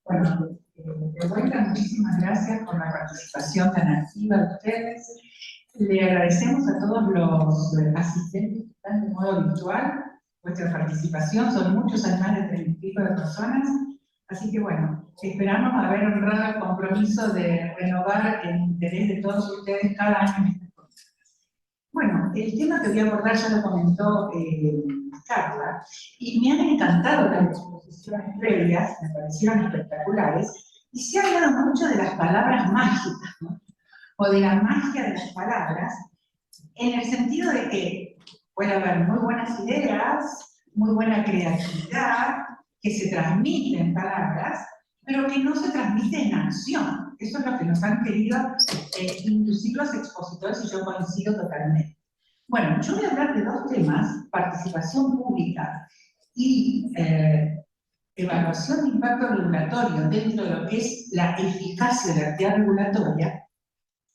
Bueno, de vuelta, muchísimas gracias por la participación tan activa de ustedes. Le agradecemos a todos los asistentes que están de modo virtual vuestra participación. Son muchos, hay más de 30 y pico de personas. Así que bueno, esperamos haber honrado el compromiso de renovar el interés de todos ustedes cada año en estas cosas. Bueno, el tema que voy a abordar ya lo comentó Carla, y me han encantado las exposiciones previas, me parecieron espectaculares, y se ha hablado mucho de las palabras mágicas, ¿no? O de la magia de las palabras, en el sentido de que puede haber muy buenas ideas, muy buena creatividad, que se transmite en palabras, pero que no se transmite en acción. Eso es lo que nos han querido inducir los expositores y yo coincido totalmente. Bueno, yo voy a hablar de dos temas: participación pública y evaluación de impacto regulatorio dentro de lo que es la eficacia de la actividad regulatoria,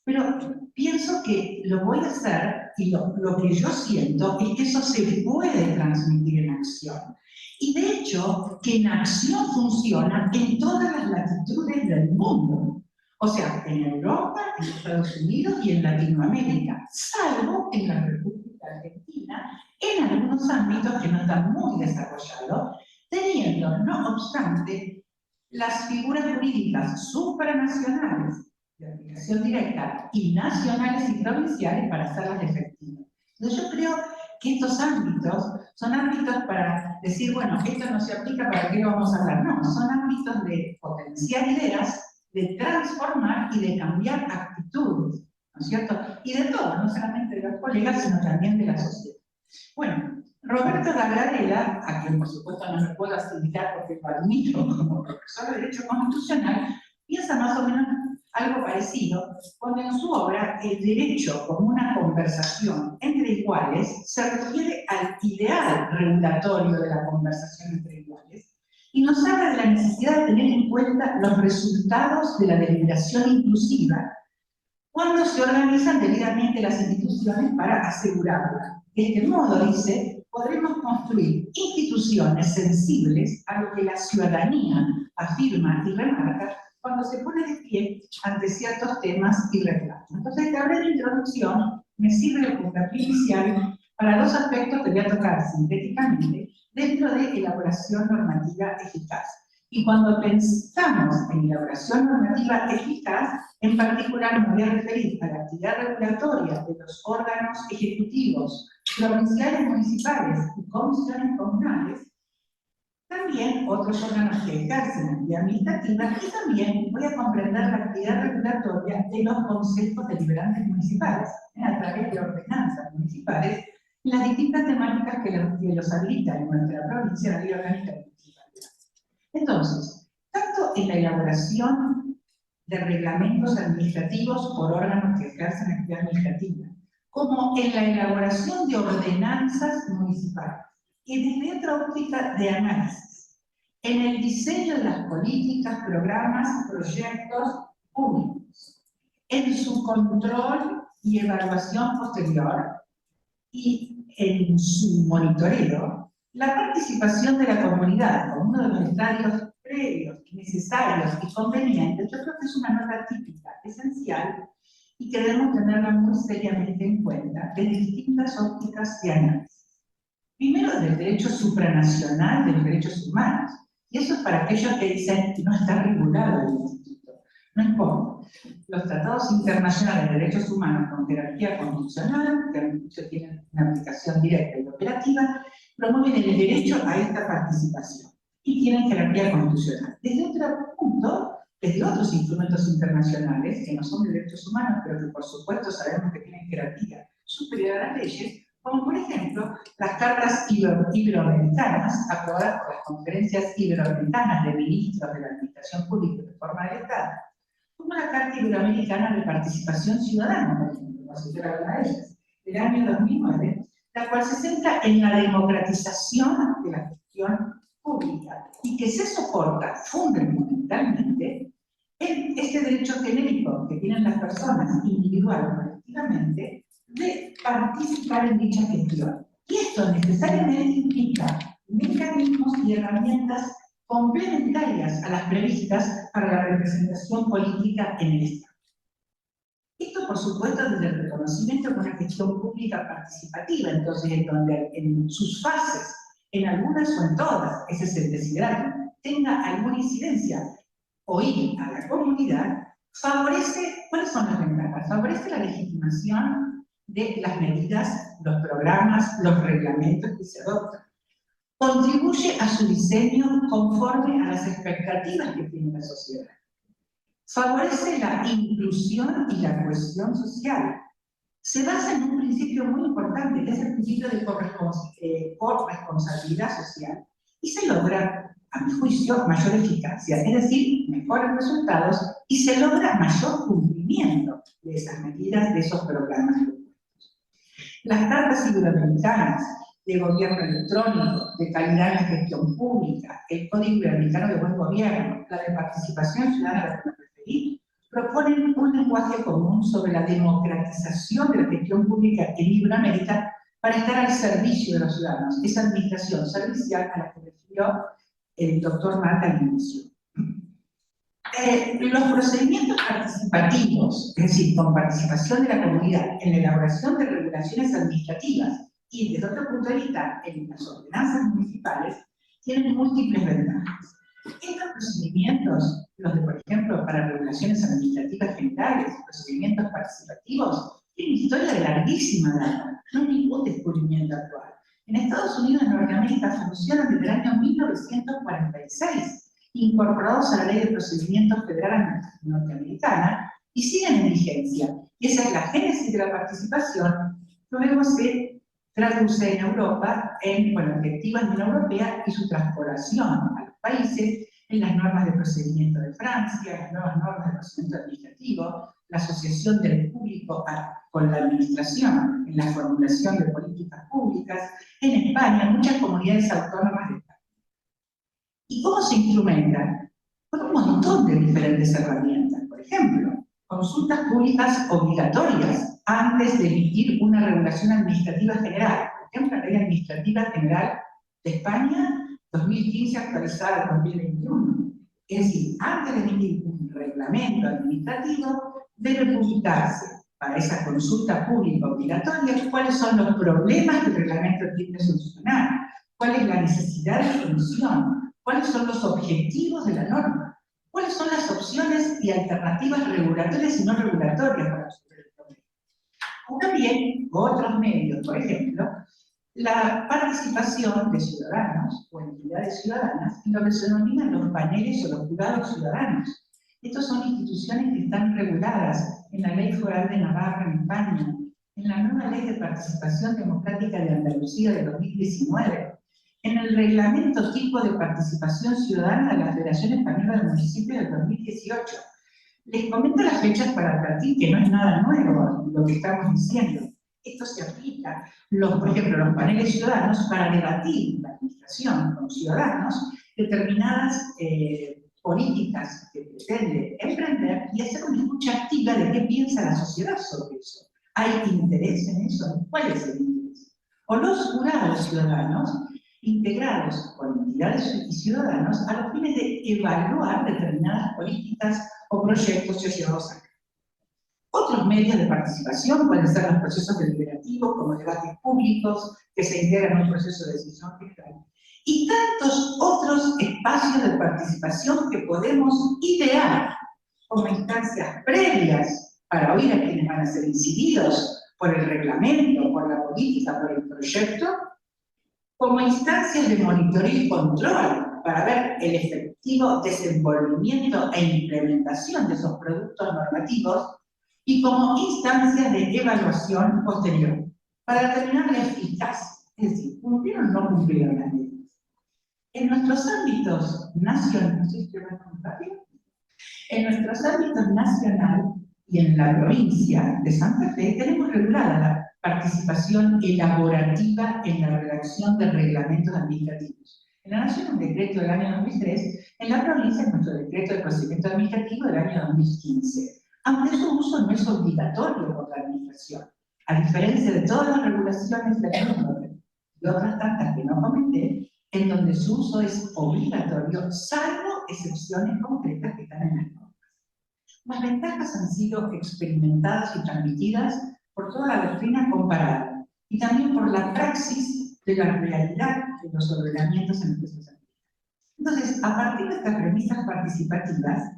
pero pienso que lo voy a hacer y lo que yo siento es que eso se puede transmitir en acción. Y de hecho, que en acción funciona en todas las latitudes del mundo. O sea, en Europa, en Estados Unidos y en Latinoamérica, salvo en la República Argentina, en algunos ámbitos que no están muy desarrollados, teniendo, no obstante, las figuras jurídicas supranacionales de aplicación directa y nacionales y provinciales para hacerlas efectivas. Entonces yo creo que estos ámbitos son ámbitos para decir, bueno, esto no se aplica, ¿para qué lo vamos a hablar? No, son ámbitos de potenciar ideas, de transformar y de cambiar actitudes, ¿no es cierto? Y de todos, no solamente de los colegas, sino también de la sociedad. Bueno, Roberto Gabriela, a quien por supuesto no me puedo asimilar porque lo admiro como profesor de Derecho Constitucional, piensa más o menos algo parecido, cuando en su obra el derecho como una conversación entre iguales se refiere al ideal regulatorio de la conversación entre iguales y nos habla de la necesidad de tener en cuenta los resultados de la deliberación inclusiva cuando se organizan debidamente las instituciones para asegurarla. De este modo, dice, podremos construir instituciones sensibles a lo que la ciudadanía afirma y remarca cuando se pone de pie ante ciertos temas y reclamos. Entonces, esta breve introducción me sirve de puntapié inicial para dos aspectos que voy a tocar sintéticamente dentro de elaboración normativa eficaz. Y cuando pensamos en elaboración normativa eficaz, en particular me voy a referir a la actividad regulatoria de los órganos ejecutivos, provinciales, municipales y comisiones comunales, también otros órganos que ejercen actividad administrativa, y también voy a comprender la actividad regulatoria de los consejos deliberantes municipales, a través de ordenanzas municipales, las distintas temáticas que los habilitan en nuestra provincia, la ley orgánica de municipalidad. Entonces, tanto en la elaboración de reglamentos administrativos por órganos que ejercen actividad administrativa, como en la elaboración de ordenanzas municipales, y desde otra óptica de análisis, en el diseño de las políticas, programas, proyectos públicos, en su control y evaluación posterior, y en su monitoreo, la participación de la comunidad como uno de los estadios previos, necesarios y convenientes, yo creo que es una nota típica, esencial, y que debemos tenerla muy seriamente en cuenta desde distintas ópticas de análisis. Primero, del derecho supranacional de los derechos humanos, y eso es para aquellos que dicen que no está regulado el instituto. No importa. Los tratados internacionales de derechos humanos con jerarquía constitucional, que tienen una aplicación directa y operativa, promueven el derecho a esta participación y tienen jerarquía constitucional. Desde otro punto, desde otros instrumentos internacionales, que no son de derechos humanos, pero que por supuesto sabemos que tienen jerarquía superior a las leyes, como por ejemplo las cartas iberoamericanas, aprobadas por las conferencias iberoamericanas de ministros de la Administración Pública y Reforma del Estado, como la Carta Iberoamericana de Participación Ciudadana, por ejemplo, por citar alguna de ellas, del año 2009, la cual se centra en la democratización de la gestión pública y que se soporta fundamentalmente en este derecho genérico que tienen las personas individual o colectivamente de participar en dicha gestión. Y esto necesariamente implica mecanismos y herramientas complementarias a las previstas para la representación política en el Estado. Esto, por supuesto, desde el reconocimiento de una gestión pública participativa, entonces, en donde en sus fases, en algunas o en todas, ese es el desiderario, tenga alguna incidencia, oír a la comunidad, favorece, ¿cuáles son las ventajas? Favorece la legitimación de las medidas, los programas, los reglamentos que se adoptan. Contribuye a su diseño conforme a las expectativas que tiene la sociedad. Favorece la inclusión y la cohesión social. Se basa en un principio muy importante, que es el principio de corresponsabilidad social, y se logra, a mi juicio, mayor eficacia, es decir, mejores resultados, y se logra mayor cumplimiento de esas medidas, de esos programas. Las cartas iberoamericanas de gobierno electrónico, de calidad en la gestión pública, el Código Iberoamericano de Buen Gobierno, la de participación ciudadana, la que me referí, proponen un lenguaje común sobre la democratización de la gestión pública en Iberoamérica para estar al servicio de los ciudadanos, esa administración servicial a la que refirió el doctor Marta al inicio. Los procedimientos participativos, es decir, con participación de la comunidad en la elaboración de regulaciones administrativas y desde otro punto de vista en las ordenanzas municipales, tienen múltiples ventajas. Estos procedimientos, los de, por ejemplo, para regulaciones administrativas generales, procedimientos participativos, tienen historia de larguísima data, no hay ningún descubrimiento actual. En Estados Unidos y Norteamérica funcionan desde el año 1946, incorporados a la Ley de Procedimientos Federal Norteamericana, y siguen en vigencia. Y esa es la génesis de la participación, que luego se traduce en Europa en, bueno, directivas de la Unión Europea y su transpolación a los países en las normas de procedimiento de Francia, las nuevas normas de procedimiento administrativo, la asociación del público con la administración en la formulación de políticas públicas, en España, muchas comunidades autónomas de España. ¿Y cómo se instrumentan? Con un montón de diferentes herramientas. Por ejemplo, consultas públicas obligatorias antes de emitir una regulación administrativa general. Por ejemplo, la Ley Administrativa General de España, 2015, actualizada en 2021. Es decir, antes de emitir un reglamento administrativo, debe publicarse para esa consulta pública obligatoria cuáles son los problemas que el reglamento tiene que solucionar, cuál es la necesidad de solución, cuáles son los objetivos de la norma, cuáles son las opciones y alternativas regulatorias y no regulatorias para resolver el problema. O también otros medios, por ejemplo, la participación de ciudadanos o entidades ciudadanas en lo que se denominan los paneles o los jurados ciudadanos. Estos son instituciones que están reguladas en la Ley Foral de Navarra en España, en la nueva Ley de Participación Democrática de Andalucía de 2019, en el Reglamento Tipo de Participación Ciudadana de la Federación Española de Municipios del 2018. Les comento las fechas para advertir que no es nada nuevo lo que estamos diciendo. Esto se aplica, por ejemplo, los paneles ciudadanos para debatir la administración con ciudadanos determinadas políticas que pretende emprender y hacer una escucha activa de qué piensa la sociedad sobre eso. ¿Hay interés en eso? ¿Cuál es el interés? O los jurados ciudadanos integrados con entidades y ciudadanos a los fines de evaluar determinadas políticas o proyectos ya llevados a cabo. Otros medios de participación pueden ser los procesos deliberativos, como debates públicos, que se integran en un proceso de decisión general, y tantos otros espacios de participación que podemos idear como instancias previas para oír a quienes van a ser incididos por el reglamento, por la política, por el proyecto, como instancias de monitoreo y control para ver el efectivo desenvolvimiento e implementación de esos productos normativos, y como instancias de evaluación posterior, para determinar la eficacia, es decir, cumplieron o no cumplieron las leyes. En nuestros ámbitos nacionales, nacional y en la provincia de Santa Fe, tenemos regulada la participación elaborativa en la redacción de reglamentos administrativos. En la Nación, un decreto del año 2003, en la provincia, nuestro decreto de procedimiento administrativo del año 2015. Aunque su uso no es obligatorio por la administración, a diferencia de todas las regulaciones de la Unión y otras tantas que no comenté, en donde su uso es obligatorio, salvo excepciones concretas que están en las normas. Las ventajas han sido experimentadas y transmitidas por toda la doctrina comparada y también por la praxis de la realidad de los ordenamientos en los que se aplican. Entonces, a partir de estas premisas participativas,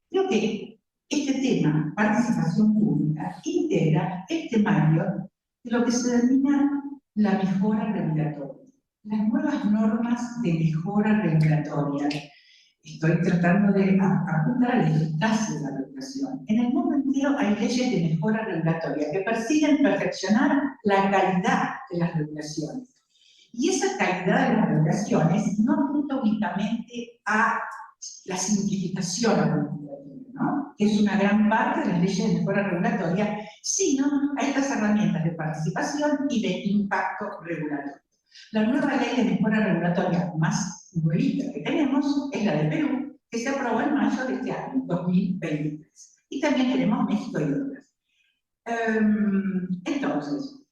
creo que este tema, participación pública, integra el temario de lo que se denomina la mejora regulatoria. Las nuevas normas de mejora regulatoria. Estoy tratando de apuntar a la eficacia de la regulación. En el mundo entero hay leyes de mejora regulatoria que persiguen perfeccionar la calidad de las regulaciones. Y esa calidad de las regulaciones no apunta únicamente a la simplificación administrativa, ¿no?, que es una gran parte de las leyes de mejora regulatoria, sino a estas herramientas de participación y de impacto regulatorio. La nueva ley de mejora regulatoria más nuevita que tenemos es la de Perú, que se aprobó en mayo de este año, 2023. Y también tenemos México y otras. Entonces,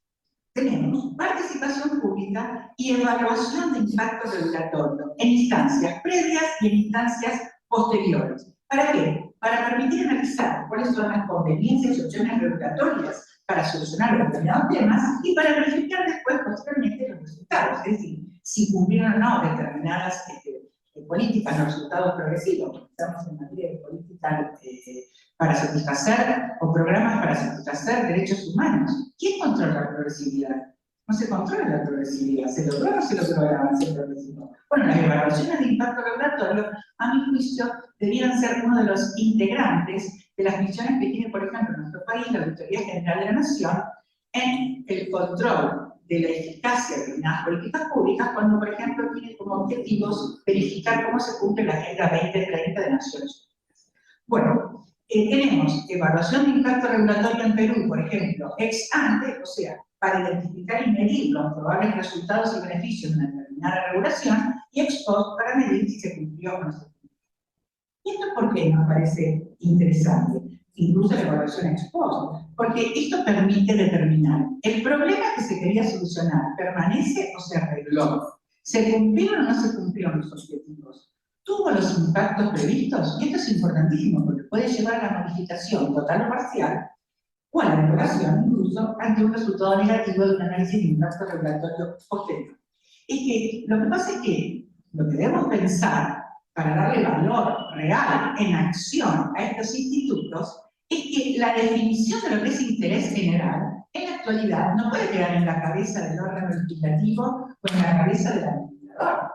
tenemos participación pública y evaluación de impacto regulatorio en instancias previas y en instancias posteriores. ¿Para qué? Para permitir analizar cuáles son las conveniencias y opciones regulatorias para solucionar determinados temas y para verificar después, posteriormente, los resultados. Es decir, si cumplieron o no determinadas políticas, los resultados progresivos. Estamos en materia de política para satisfacer, o programas para satisfacer derechos humanos. ¿Quién controla la progresividad? No se controla la progresividad. ¿Se logró o no se logró el avance progresivo? Bueno, las evaluaciones de impacto regulatorio, a mi juicio, debieran ser uno de los integrantes de las misiones que tiene, por ejemplo, en nuestro país, la Auditoría General de la Nación, en el control de la eficacia de determinadas políticas públicas, cuando, por ejemplo, tiene como objetivos verificar cómo se cumple la Agenda 2030 de Naciones Unidas. Bueno, tenemos evaluación de impacto regulatorio en Perú, por ejemplo, ex ante, o sea, para identificar y medir los probables resultados y beneficios de una determinada regulación, y ex post para medir si se cumplió o no se cumplió. ¿Y esto por qué nos parece interesante? Incluso la evaluación ex post, porque esto permite determinar el problema que se quería solucionar, ¿permanece o se arregló? ¿Se cumplieron o no se cumplieron los objetivos? ¿Tuvo los impactos previstos? Y esto es importantísimo, porque puede llevar a la modificación total o parcial, o a la derogación incluso ante un resultado negativo de un análisis de impacto regulatorio posterior. Es que lo que pasa es que lo que debemos pensar para darle valor real en acción a estos institutos es que la definición de lo que es interés general en la actualidad no puede quedar en la cabeza del órgano legislativo o en la cabeza del administrador,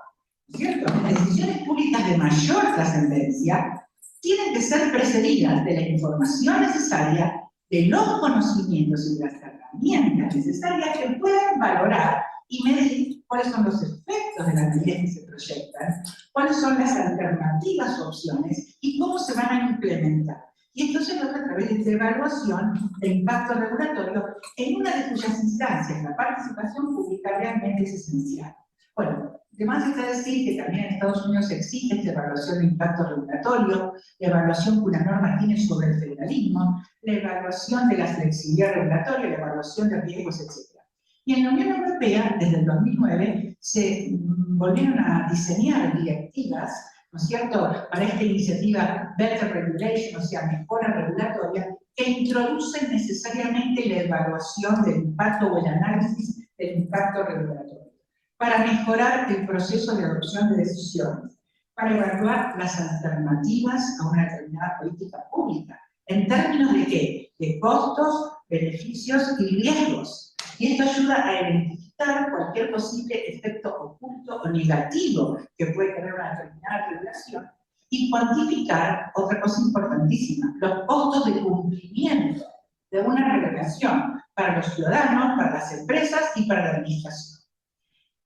¿cierto? Las decisiones públicas de mayor trascendencia tienen que ser precedidas de la información necesaria, de los conocimientos y de las herramientas necesarias que puedan valorar y medir cuáles son los efectos de las medidas que se proyectan, cuáles son las alternativas o opciones y cómo se van a implementar. Y esto se logra a través de esta evaluación de impacto regulatorio en una de cuyas instancias la participación pública realmente es esencial. Bueno, además está decir que también en Estados Unidos existe esta evaluación de impacto regulatorio, la evaluación que una norma tiene sobre el federalismo, la evaluación de la flexibilidad regulatoria, la evaluación de riesgos, etc. Y en la Unión Europea, desde el 2009, se volvieron a diseñar directivas, ¿no es cierto?, para esta iniciativa Better Regulation, o sea, mejora regulatoria, que introducen necesariamente la evaluación del impacto o el análisis del impacto regulatorio, para mejorar el proceso de adopción de decisiones, para evaluar las alternativas a una determinada política pública, en términos de ¿qué? De costos, beneficios y riesgos. Y esto ayuda a identificar cualquier posible efecto oculto o negativo que puede tener una determinada regulación y cuantificar, otra cosa importantísima, los costos de cumplimiento de una regulación para los ciudadanos, para las empresas y para la administración.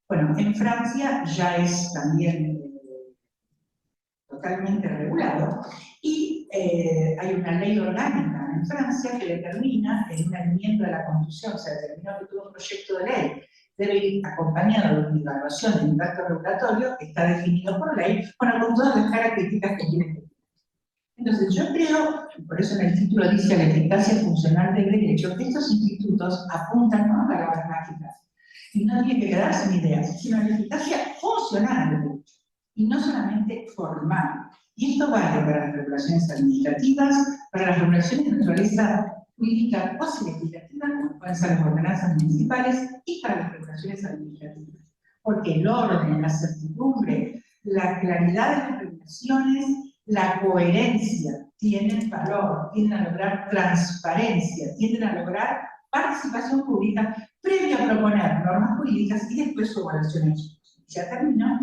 Bueno, en Francia ya es también totalmente regulado y hay una ley orgánica en Francia que determina, en una enmienda de la Constitución, se determinó que todo un proyecto de ley debe ir acompañado de una evaluación de impacto regulatorio que está definido por ley, bueno, con todas las características que tiene que tener. Entonces yo creo, y por eso en el título dice la eficacia funcional del derecho, que estos institutos apuntan no a palabras mágicas, Y no tiene que quedar sin ideas, sino la eficacia funcional del derecho, y no solamente formal. Y esto vale para las regulaciones administrativas, para las regulaciones de naturaleza jurídica o legislativa, como pueden ser las ordenanzas municipales, y para las regulaciones administrativas. Porque el orden, la certidumbre, la claridad de las regulaciones, la coherencia tienen valor, tienden a lograr transparencia, tienden a lograr participación pública previa a proponer normas jurídicas y después su evaluación en su uso. Ya termino.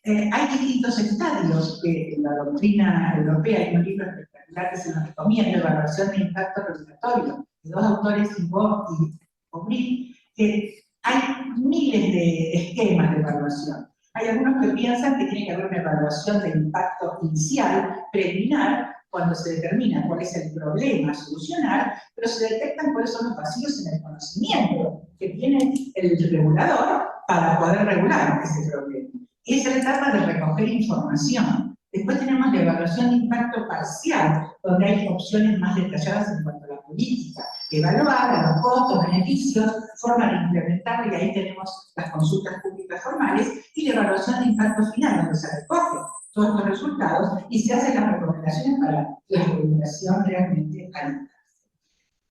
Hay distintos estadios que en la doctrina europea, hay un libro espectacular que se nos recomienda, Evaluación de Impacto Regulatorio, de dos autores, Thibault y Aubry, que hay miles de esquemas de evaluación. Hay algunos que piensan que tiene que haber una evaluación de impacto inicial, preliminar, cuando se determina cuál es el problema a solucionar, pero se detectan cuáles son los vacíos en el conocimiento que tiene el regulador para poder regular ese problema. Esa es la etapa de recoger información. Después tenemos la evaluación de impacto parcial, donde hay opciones más detalladas en cuanto a la política. Evaluar a los costos, beneficios, forma de implementarla, y ahí tenemos las consultas públicas formales, y la evaluación de impacto final, donde se recogen todos los resultados y se hacen las recomendaciones para la regulación realmente adecuada.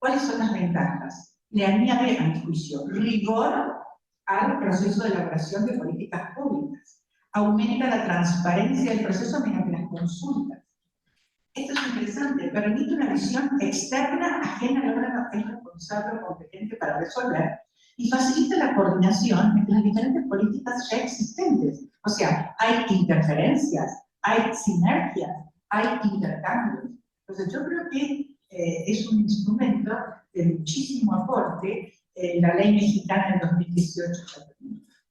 ¿Cuáles son las ventajas? Le añade, a mi juicio, rigor al proceso de elaboración de políticas públicas. Aumenta la transparencia del proceso mediante las consultas. Esto es interesante, permite una visión externa ajena al órgano que es responsable o competente para resolver, y facilita la coordinación entre las diferentes políticas ya existentes. O sea, hay interferencias, hay sinergias, hay intercambios. Entonces yo creo que es un instrumento de muchísimo aporte. La ley mexicana del 2018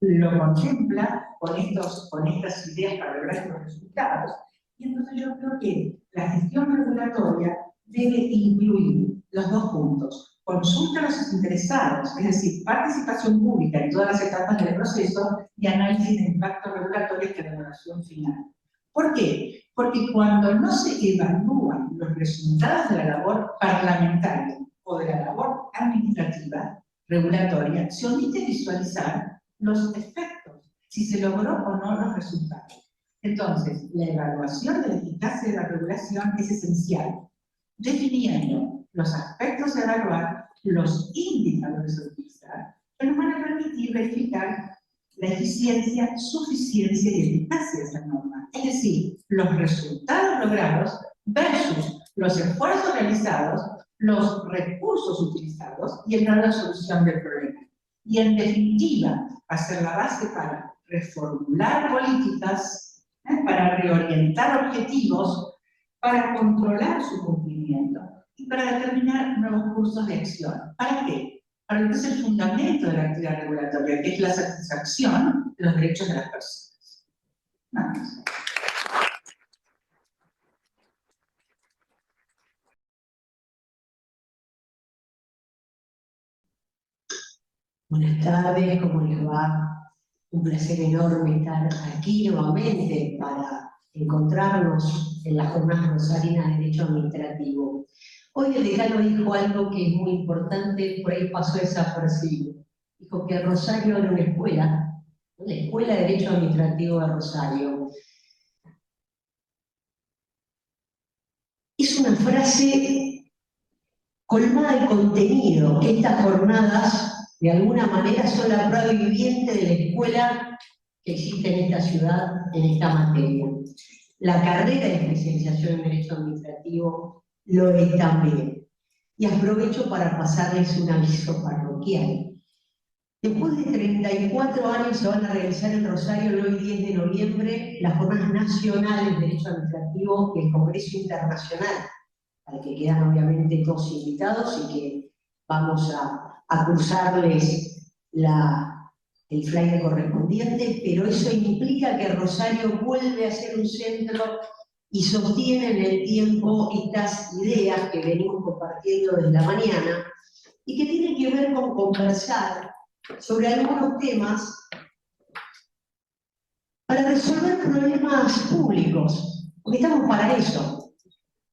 lo contempla con estas ideas para lograr los resultados. Y entonces yo creo que la gestión regulatoria debe incluir los dos puntos: consulta a los interesados, es decir, participación pública en todas las etapas del proceso, y análisis de impacto regulatorio hasta la evaluación final. ¿Por qué? Porque cuando no se evalúan los resultados de la labor parlamentaria o de la labor administrativa regulatoria, se omite visualizar los efectos, si se logró o no los resultados. Entonces, la evaluación de la eficacia de la regulación es esencial, definiendo los aspectos a evaluar, los indicadores a utilizar, que nos van a permitir verificar la eficiencia, suficiencia y eficacia de esa norma. Es decir, los resultados logrados versus los esfuerzos realizados, los recursos utilizados y el grado de solución del problema. Y en definitiva, hacer la base para reformular políticas, para reorientar objetivos, para controlar su cumplimiento y para determinar nuevos cursos de acción. ¿Para qué? Para lo que es el fundamento de la actividad regulatoria, que es la satisfacción de los derechos de las personas. Vamos. Buenas tardes, ¿cómo les va? Un placer enorme estar aquí nuevamente para encontrarnos en las jornadas rosarinas de Derecho Administrativo. Hoy el decano dijo algo que es muy importante, por ahí pasó desapercibido. Dijo que Rosario era una escuela, la Escuela de Derecho Administrativo de Rosario. Es una frase colmada de contenido. Estas jornadas, de alguna manera, son la prueba viviente de la escuela que existe en esta ciudad, en esta materia. La carrera de especialización en Derecho Administrativo lo es también. Y aprovecho para pasarles un aviso parroquial. Después de 34 años se van a realizar en Rosario el hoy 10 de noviembre las jornadas nacionales de Derecho Administrativo y el Congreso Internacional, al que quedan obviamente todos invitados y que vamos a cruzarles el flyer correspondiente, pero eso implica que Rosario vuelve a ser un centro y sostiene en el tiempo estas ideas que venimos compartiendo desde la mañana y que tienen que ver con conversar sobre algunos temas para resolver problemas públicos, porque estamos para eso.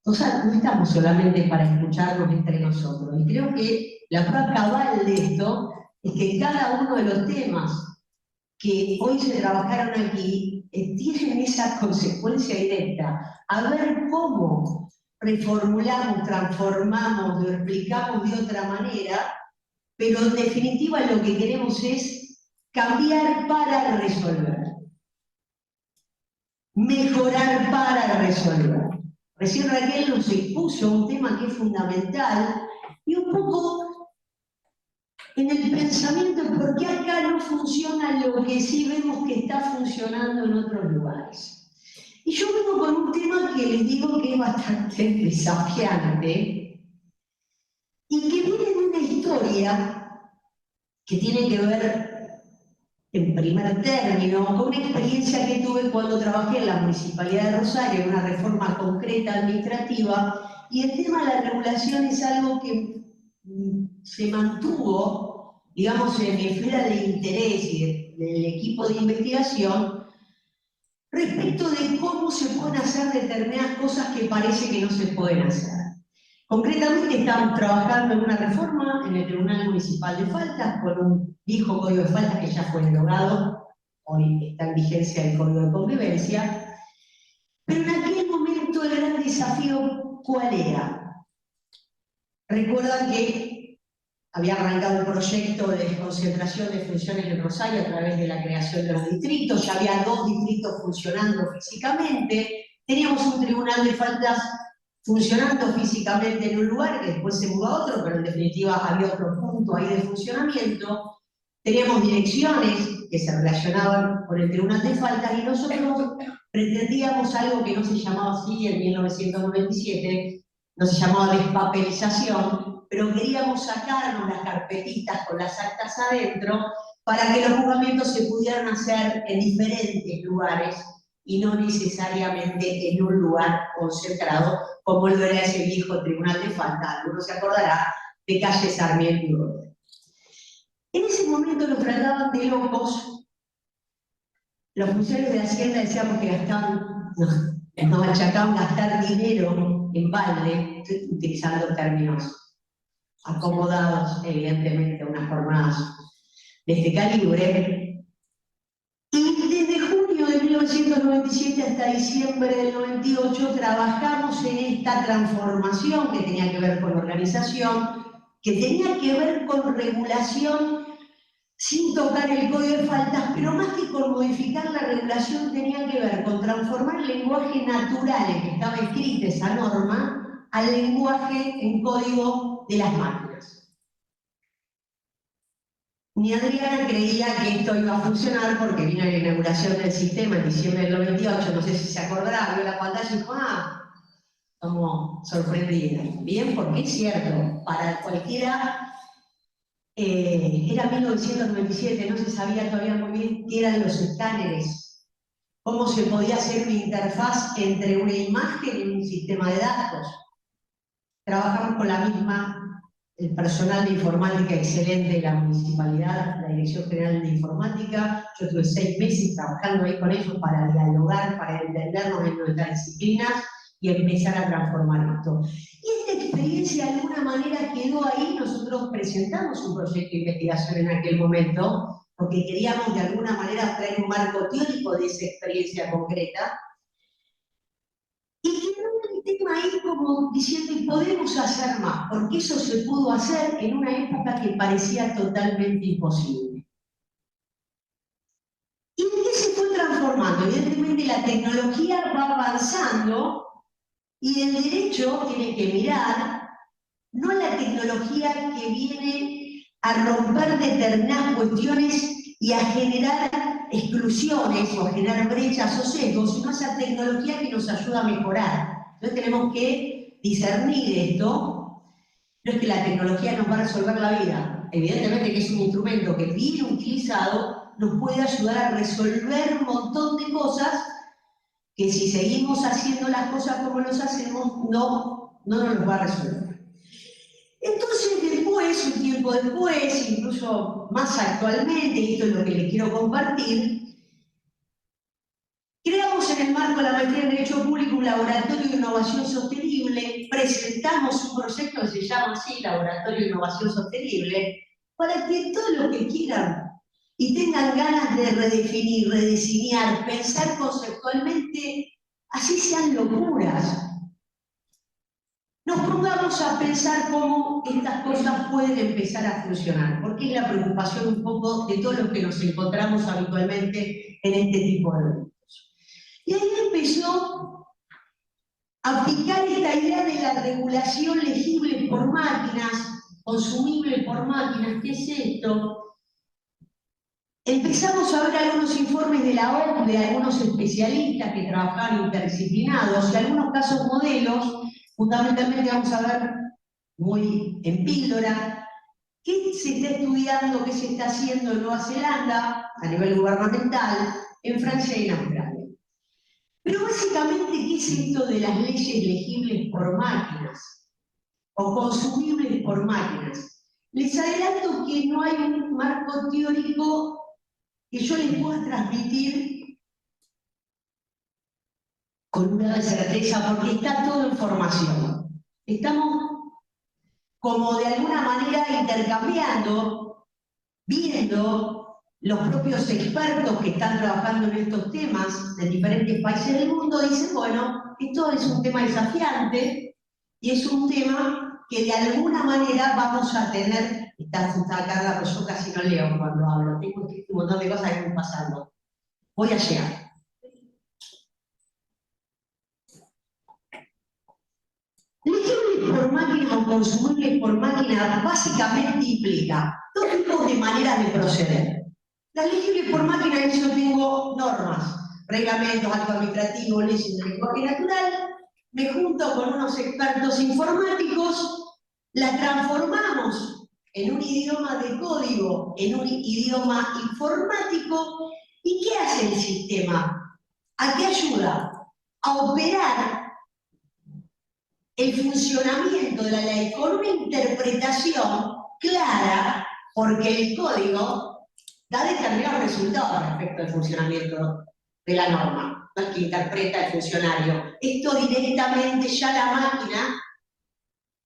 O sea, no estamos solamente para escucharnos entre nosotros. Y creo que la prueba cabal de esto es que cada uno de los temas que hoy se trabajaron aquí tienen esa consecuencia directa. A ver cómo reformulamos, transformamos, lo explicamos de otra manera, pero en definitiva lo que queremos es cambiar para resolver. Mejorar para resolver. Recién Raquel nos expuso un tema que es fundamental y un poco en el pensamiento de por qué acá no funciona lo que sí vemos que está funcionando en otros lugares. Y yo vengo con un tema que les digo que es bastante desafiante y que viene de una historia que tiene que ver, en primer término, con una experiencia que tuve cuando trabajé en la Municipalidad de Rosario, en una reforma concreta administrativa, y el tema de la regulación es algo que se mantuvo, digamos, en mi esfera de interés y del equipo de investigación, respecto de cómo se pueden hacer determinadas cosas que parece que no se pueden hacer. Concretamente estamos trabajando en una reforma en el Tribunal Municipal de Faltas con un viejo código de faltas que ya fue derogado, hoy está en vigencia el Código de Convivencia, pero en aquel momento el gran desafío, ¿cuál era? Recuerdan que había arrancado un proyecto de desconcentración de funciones en Rosario a través de la creación de los distritos, ya había 2 distritos funcionando físicamente, teníamos un tribunal de faltas funcionando físicamente en un lugar que después se mudó a otro, pero en definitiva había otro punto ahí de funcionamiento, teníamos direcciones que se relacionaban con el tribunal de faltas y nosotros pretendíamos algo que no se llamaba así en 1997, no se llamaba despapelización, pero queríamos sacarnos las carpetitas con las actas adentro para que los juzgamientos se pudieran hacer en diferentes lugares y no necesariamente en un lugar concentrado, como lo era ese viejo tribunal de faltas, alguno se acordará, de calle Sarmiento y Rodríguez. En ese momento nos trataban de locos, los funcionarios de Hacienda decíamos que nos achacaban gastar dinero en balde, utilizando términos acomodados, evidentemente, a unas jornadas de este calibre. Y desde junio de 1997 hasta diciembre del 98 trabajamos en esta transformación que tenía que ver con organización, que tenía que ver con regulación sin tocar el código de faltas, pero más que con modificar la regulación tenía que ver con transformar el lenguaje natural en que estaba escrita esa norma al lenguaje en código de las máquinas. Ni Adriana creía que esto iba a funcionar porque vino la inauguración del sistema en diciembre del 98, no sé si se acordará, vio la pantalla y dijo, como sorprendida. Bien, porque es cierto, para cualquiera, era 1997, no se sabía todavía muy bien qué eran los escáneres, cómo se podía hacer una interfaz entre una imagen y un sistema de datos. Trabajamos con la misma, el personal de informática excelente de la municipalidad, la Dirección General de Informática. Yo estuve 6 meses trabajando ahí con ellos para dialogar, para entendernos en nuestras disciplinas y empezar a transformar esto. Y esta experiencia de alguna manera quedó ahí. Nosotros presentamos un proyecto de investigación en aquel momento, porque queríamos de alguna manera traer un marco teórico de esa experiencia concreta. Y quedó el tema ahí como diciendo, y podemos hacer más, porque eso se pudo hacer en una época que parecía totalmente imposible. ¿Y en qué se fue transformando? Evidentemente la tecnología va avanzando y el derecho tiene que mirar no la tecnología que viene a romper determinadas cuestiones y a generar exclusiones o a generar brechas o sesgos, sino esa tecnología que nos ayuda a mejorar. Entonces tenemos que discernir esto. No es que la tecnología nos va a resolver la vida, evidentemente que es un instrumento que bien utilizado nos puede ayudar a resolver un montón de cosas que si seguimos haciendo las cosas como los hacemos, no nos va a resolver. Entonces después, un tiempo después, incluso más actualmente, y esto es lo que les quiero compartir, creamos en el marco de la maestría en Derecho Público un laboratorio de innovación sostenible, presentamos un proyecto que se llama así, Laboratorio de Innovación Sostenible, para que todos los que quieran y tengan ganas de redefinir, rediseñar, pensar conceptualmente, así sean locuras, nos pongamos a pensar cómo estas cosas pueden empezar a funcionar, porque es la preocupación un poco de todos los que nos encontramos habitualmente en este tipo de eventos. Y ahí empezó a aplicar esta idea de la regulación legible por máquinas, consumible por máquinas. ¿Qué es esto? Empezamos a ver algunos informes de la OCDE, de algunos especialistas que trabajaban interdisciplinados y algunos casos modelos. Fundamentalmente vamos a ver muy en píldora qué se está estudiando, qué se está haciendo en Nueva Zelanda a nivel gubernamental, en Francia y en Australia. Pero básicamente, ¿qué es esto de las leyes legibles por máquinas o consumibles por máquinas? Les adelanto que no hay un marco teórico que yo les pueda transmitir con una certeza, porque está todo en formación. Estamos como de alguna manera intercambiando, viendo los propios expertos que están trabajando en estos temas de diferentes países del mundo, dicen, bueno, esto es un tema desafiante y es un tema que de alguna manera vamos a tener. Está asustada Carla, pero yo casi no leo cuando hablo, tengo un montón de cosas que están pasando. Voy a llegar. Legibles por máquina o consumibles por máquina básicamente implica dos tipos de maneras de proceder. Las legibles por máquina es yo tengo normas, reglamentos, actos administrativos, leyes de lenguaje natural, me junto con unos expertos informáticos, las transformamos en un idioma de código, en un idioma informático. ¿Y qué hace el sistema? ¿A qué ayuda? A operar el funcionamiento de la ley con una interpretación clara, porque el código da determinados resultados respecto al funcionamiento de la norma, no es que interpreta el funcionario. Esto directamente ya la máquina,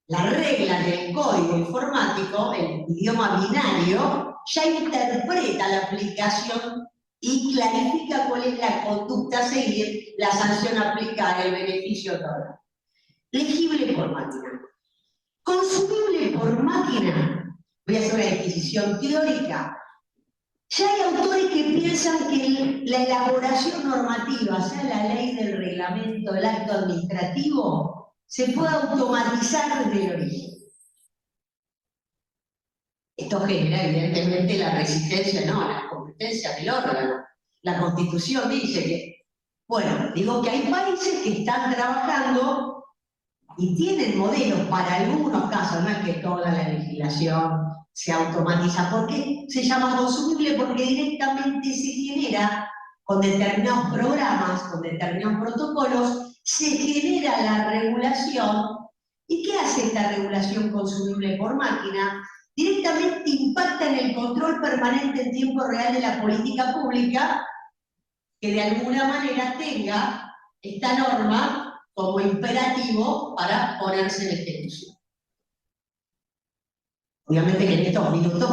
las reglas del código informático, el idioma binario, ya interpreta la aplicación y clarifica cuál es la conducta a seguir, la sanción a aplicar, el beneficio otorgado. Legible por máquina. Consumible por máquina. Voy a hacer una disquisición teórica. Ya hay autores que piensan que la elaboración normativa, sea la ley del reglamento, el acto administrativo, se puede automatizar desde el origen. Esto genera evidentemente la resistencia, no, las competencias del órgano. La Constitución dice que, bueno, digo que hay países que están trabajando y tienen modelos para algunos casos, no es que toda la legislación se automatiza. ¿Por qué se llama consumible? Porque directamente se genera con determinados programas, con determinados protocolos, se genera la regulación. ¿Y qué hace esta regulación consumible por máquina? Directamente impacta en el control permanente en tiempo real de la política pública, que de alguna manera tenga esta norma como imperativo para ponerse en ejecución. Obviamente que en estos minutos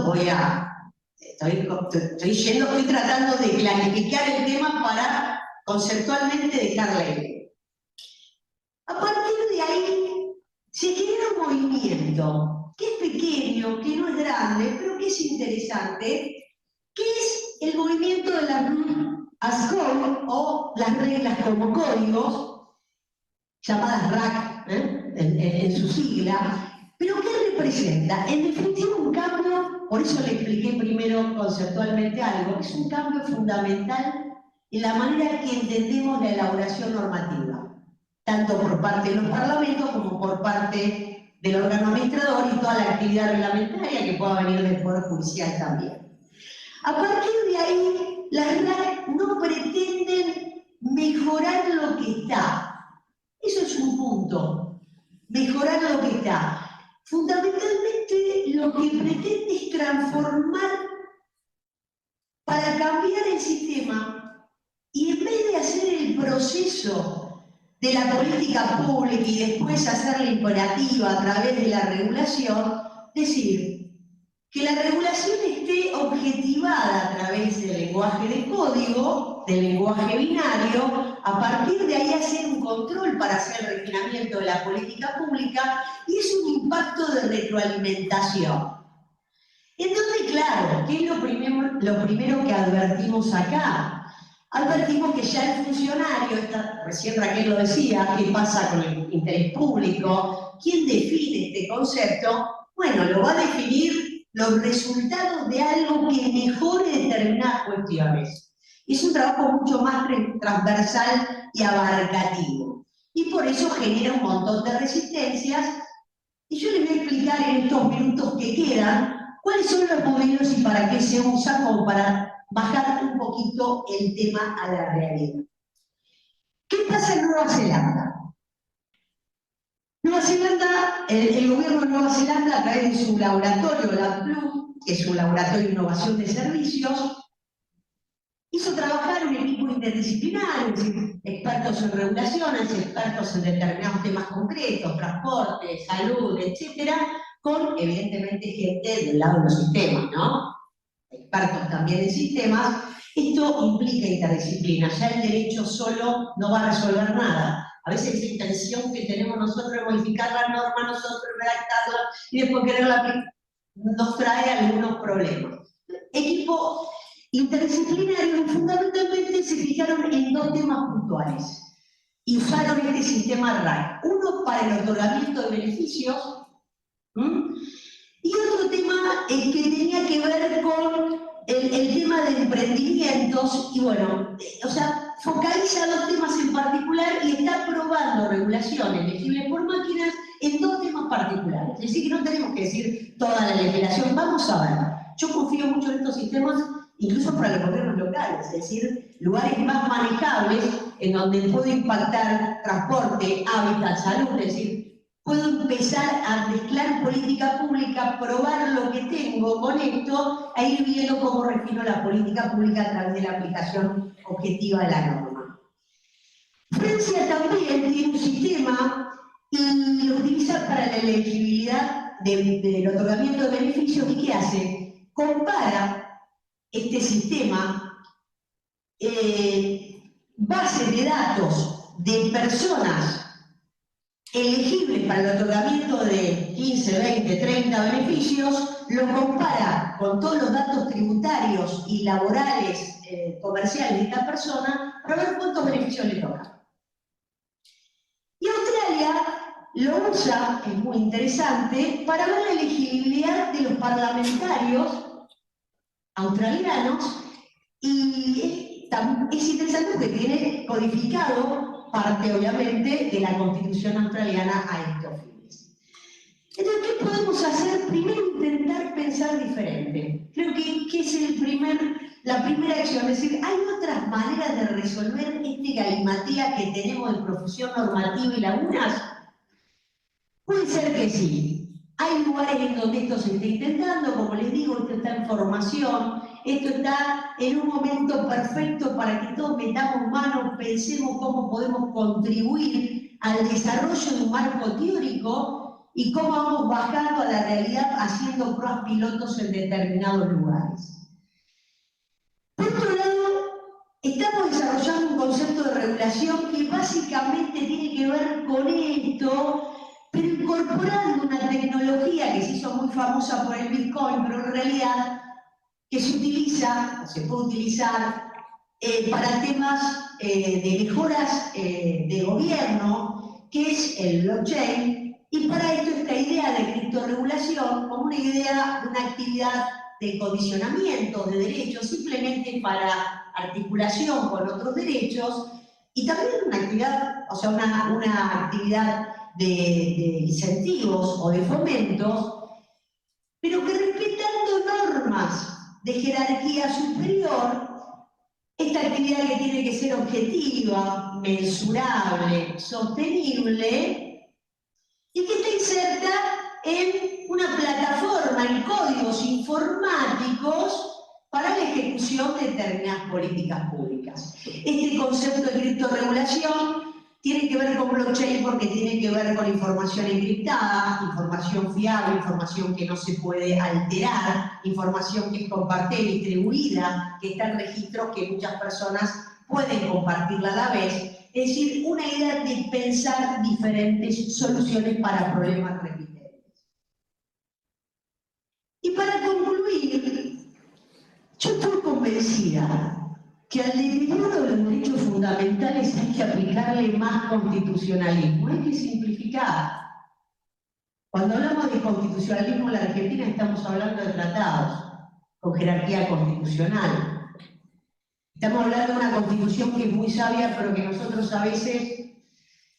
estoy tratando de clarificar el tema para conceptualmente dejar la idea. A partir de ahí se genera un movimiento que es pequeño, que no es grande, pero que es interesante, que es el movimiento de las as code, o las reglas como códigos, llamadas RAC, en su sigla. ¿Pero qué representa? En definitiva un cambio, por eso le expliqué primero conceptualmente algo, es un cambio fundamental en la manera que entendemos la elaboración normativa, tanto por parte de los parlamentos como por parte del órgano administrador y toda la actividad reglamentaria que pueda venir del Poder Judicial también. A partir de ahí, las RAC no pretenden mejorar lo que está. Eso es un punto, mejorar lo que está. Fundamentalmente lo que pretende es transformar para cambiar el sistema y en vez de hacer el proceso de la política pública y después hacerla imperativa a través de la regulación, decir que que la regulación esté objetivada a través del lenguaje de código, del lenguaje binario, a partir de ahí hacer un control para hacer el refinamiento de la política pública, y es un impacto de retroalimentación. Entonces, claro, ¿qué es lo primero que advertimos acá? Advertimos que ya el funcionario, recién Raquel lo decía, ¿qué pasa con el interés público? ¿Quién define este concepto? Bueno, lo va a definir los resultados de algo que mejore determinadas cuestiones. Es un trabajo mucho más transversal y abarcativo. Y por eso genera un montón de resistencias. Y yo les voy a explicar en estos minutos que quedan cuáles son los modelos y para qué se usan, como para bajar un poquito el tema a la realidad. ¿Qué pasa en Nueva Zelanda? Nueva Zelanda, el gobierno de Nueva Zelanda, a través de su laboratorio, la PLU, que es un laboratorio de innovación de servicios, hizo trabajar un equipo interdisciplinario, es decir, expertos en regulaciones, expertos en determinados temas concretos, transporte, salud, etcétera, con, evidentemente, gente del lado de los sistemas, ¿no? Expertos también en sistemas. Esto implica interdisciplina, ya el derecho solo no va a resolver nada. A veces esa intención que tenemos nosotros de modificar la norma, nosotros redactarla y después quererla aplicar, nos trae algunos problemas. Equipo interdisciplinario, fundamentalmente se fijaron en dos temas puntuales y usaron este sistema RAI. Uno para el otorgamiento de beneficios, y otro tema que tenía que ver con el tema de emprendimientos, y bueno, o sea, focaliza dos temas en particular y está probando regulaciones elegibles por máquinas en dos temas particulares. Es decir, que no tenemos que decir toda la legislación. Vamos a ver. Yo confío mucho en estos sistemas, incluso para los gobiernos locales, es decir, lugares más manejables en donde puedo impactar transporte, hábitat, salud, es decir, puedo empezar a mezclar política pública, probar lo que tengo con esto, e ir viendo cómo refino la política pública a través de la aplicación objetiva de la norma. Francia también tiene un sistema y lo utiliza para la elegibilidad del otorgamiento de beneficios. ¿Y qué hace? Compara este sistema, base de datos de personas elegibles para el otorgamiento de 15, 20, 30 beneficios, lo compara con todos los datos tributarios y laborales, comerciales de esta persona, para ver cuántos beneficios le tocan. Y Australia lo usa, es muy interesante, para ver la elegibilidad de los parlamentarios australianos, y es interesante porque tiene codificado parte, obviamente, de la Constitución australiana a estos fines. Entonces, ¿qué podemos hacer? Primero, intentar pensar diferente. Creo que es la primera acción, es decir, ¿hay otras maneras de resolver este galimatía que tenemos de profusión normativa y lagunas? Puede ser que sí. Hay lugares en donde esto se está intentando, como les digo, esto está en formación, esto está en un momento perfecto para que todos metamos manos, pensemos cómo podemos contribuir al desarrollo de un marco teórico y cómo vamos bajando a la realidad haciendo pruebas pilotos en determinados lugares. Por otro lado, estamos desarrollando un concepto de regulación que básicamente tiene que ver con esto, pero incorporando una tecnología que se hizo muy famosa por el Bitcoin, pero en realidad que se utiliza, o se puede utilizar, para temas de mejoras de gobierno, que es el blockchain, y para esto esta idea de criptorregulación como una idea de una actividad de condicionamiento de derechos, simplemente para articulación con otros derechos, y también una actividad, o sea, una actividad de incentivos o de fomentos, pero que respetando normas de jerarquía superior, esta actividad que tiene que ser objetiva, mensurable, sostenible, y que está inserta en una plataforma, en códigos informáticos para la ejecución de determinadas políticas públicas. Este concepto de criptorregulación tiene que ver con blockchain porque tiene que ver con información encriptada, información fiable, información que no se puede alterar, información que es compartida y distribuida, que está en registros que muchas personas pueden compartirla a la vez. Es decir, una idea de pensar diferentes soluciones para problemas repetentes. Y para concluir, yo estoy convencida que al deterioro de los derechos fundamentales hay que aplicarle más constitucionalismo, hay que simplificar. Cuando hablamos de constitucionalismo en la Argentina estamos hablando de tratados con jerarquía constitucional. Estamos hablando de una constitución que es muy sabia, pero que nosotros a veces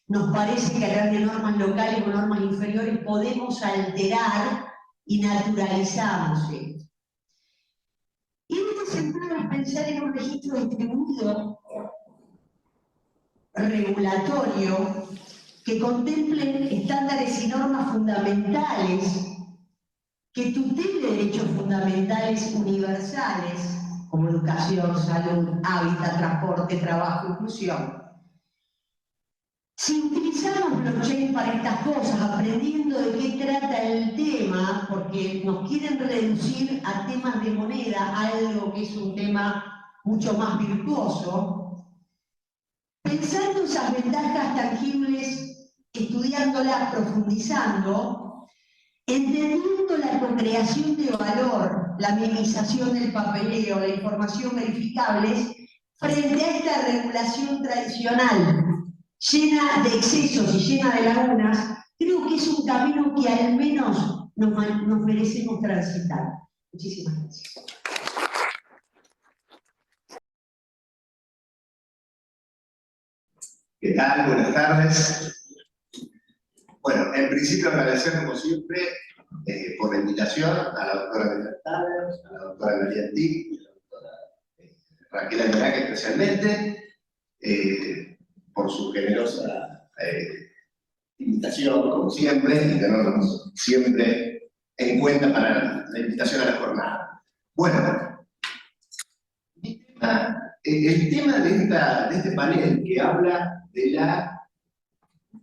nos parece que a través de normas locales o normas inferiores podemos alterar y naturalizamos esto. Y en este sentido es pensar en un registro distribuido regulatorio que contemple estándares y normas fundamentales que tutele derechos fundamentales universales como educación, salud, hábitat, transporte, trabajo, inclusión. Si utilizamos blockchain para estas cosas, aprendiendo de qué trata el tema, porque nos quieren reducir a temas de moneda, algo que es un tema mucho más virtuoso, pensando esas ventajas tangibles, estudiándolas, profundizando, entendiendo la concreación de valor, la minimización del papeleo, la información verificable, frente a esta regulación tradicional, llena de excesos y llena de lagunas, creo que es un camino que al menos nos merecemos transitar. Muchísimas gracias. ¿Qué tal? Buenas tardes. Bueno, en principio agradecer como siempre por la invitación a la doctora Belén Thaler, a la doctora María Antic y a la doctora Raquel Almeraque especialmente, por su generosa invitación, como siempre, y tenernos siempre en cuenta para la invitación a la jornada. Bueno, el tema de este panel que habla de la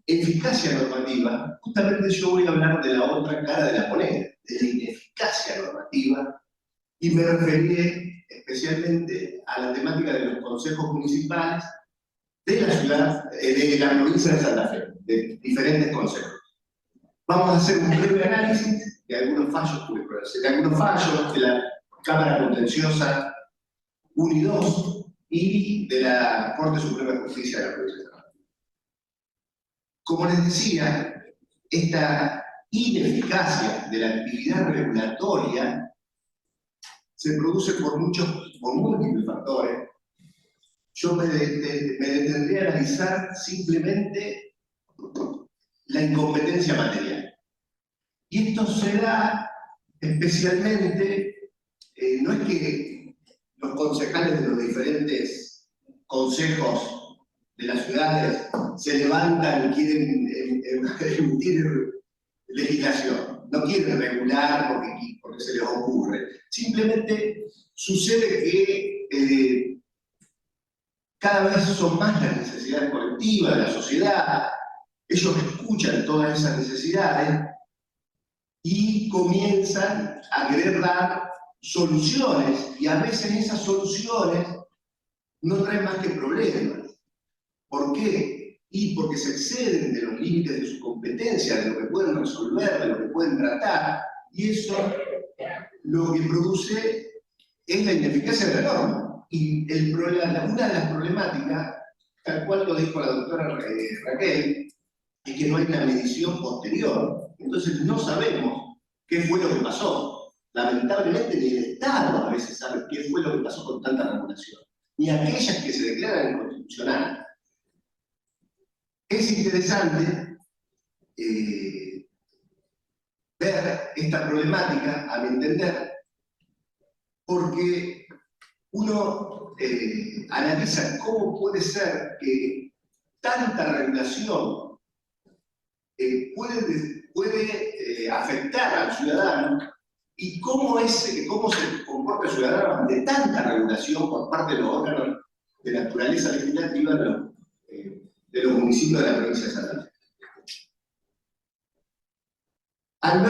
eficacia normativa, justamente yo voy a hablar de la otra cara de la moneda, de la ineficacia normativa, y me referiré especialmente a la temática de los consejos municipales de la ciudad, de la provincia de Santa Fe, de diferentes consejos. Vamos a hacer un breve análisis de algunos fallos, de la Cámara Contenciosa 1 y 2 y de la Corte Suprema de Justicia de la provincia de Santa Fe. Como les decía, esta ineficacia de la actividad regulatoria se produce por múltiples factores. Yo me detendría a analizar simplemente la incompetencia material. Y esto se da especialmente, no es que los concejales de los diferentes consejos de las ciudades se levantan y quieren emitir legislación, no quieren regular porque se les ocurre. Simplemente sucede que cada vez son más las necesidades colectivas de la sociedad, ellos escuchan todas esas necesidades y comienzan a querer dar soluciones, y a veces esas soluciones no traen más que problemas. ¿Por qué? Y porque se exceden de los límites de su competencia, de lo que pueden resolver, de lo que pueden tratar, y eso lo que produce es la ineficacia de la norma. Y una de las problemáticas, tal cual lo dijo la doctora Raquel, es que no hay una medición posterior. Entonces no sabemos qué fue lo que pasó. Lamentablemente ni el Estado a veces sabe qué fue lo que pasó con tanta regulación, ni aquellas que se declaran inconstitucionales. Es interesante ver esta problemática, a mi entender, porque uno analiza cómo puede ser que tanta regulación puede afectar al ciudadano, y cómo se comporta el ciudadano ante tanta regulación por parte de los órganos de naturaleza legislativa de los municipios de la provincia de Santa Fe. Al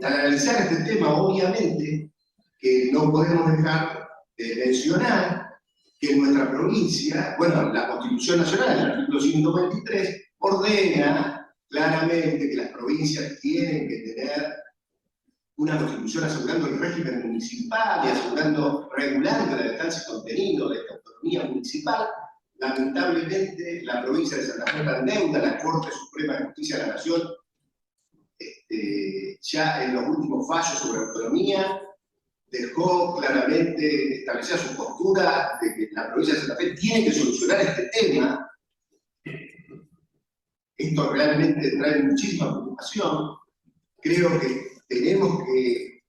analizar este tema, obviamente, que no podemos dejar de mencionar que en nuestra provincia, bueno, la Constitución Nacional, el artículo 123, ordena claramente que las provincias tienen que tener una constitución asegurando el régimen municipal y regulando el alcance y contenido de esta autonomía municipal. Lamentablemente, la provincia de Santa Fe está en deuda, la Corte Suprema de Justicia de la Nación, ya en los últimos fallos sobre autonomía, dejó claramente establecida su postura de que la provincia de Santa Fe tiene que solucionar este tema. Esto realmente trae muchísima preocupación. Creo que tenemos que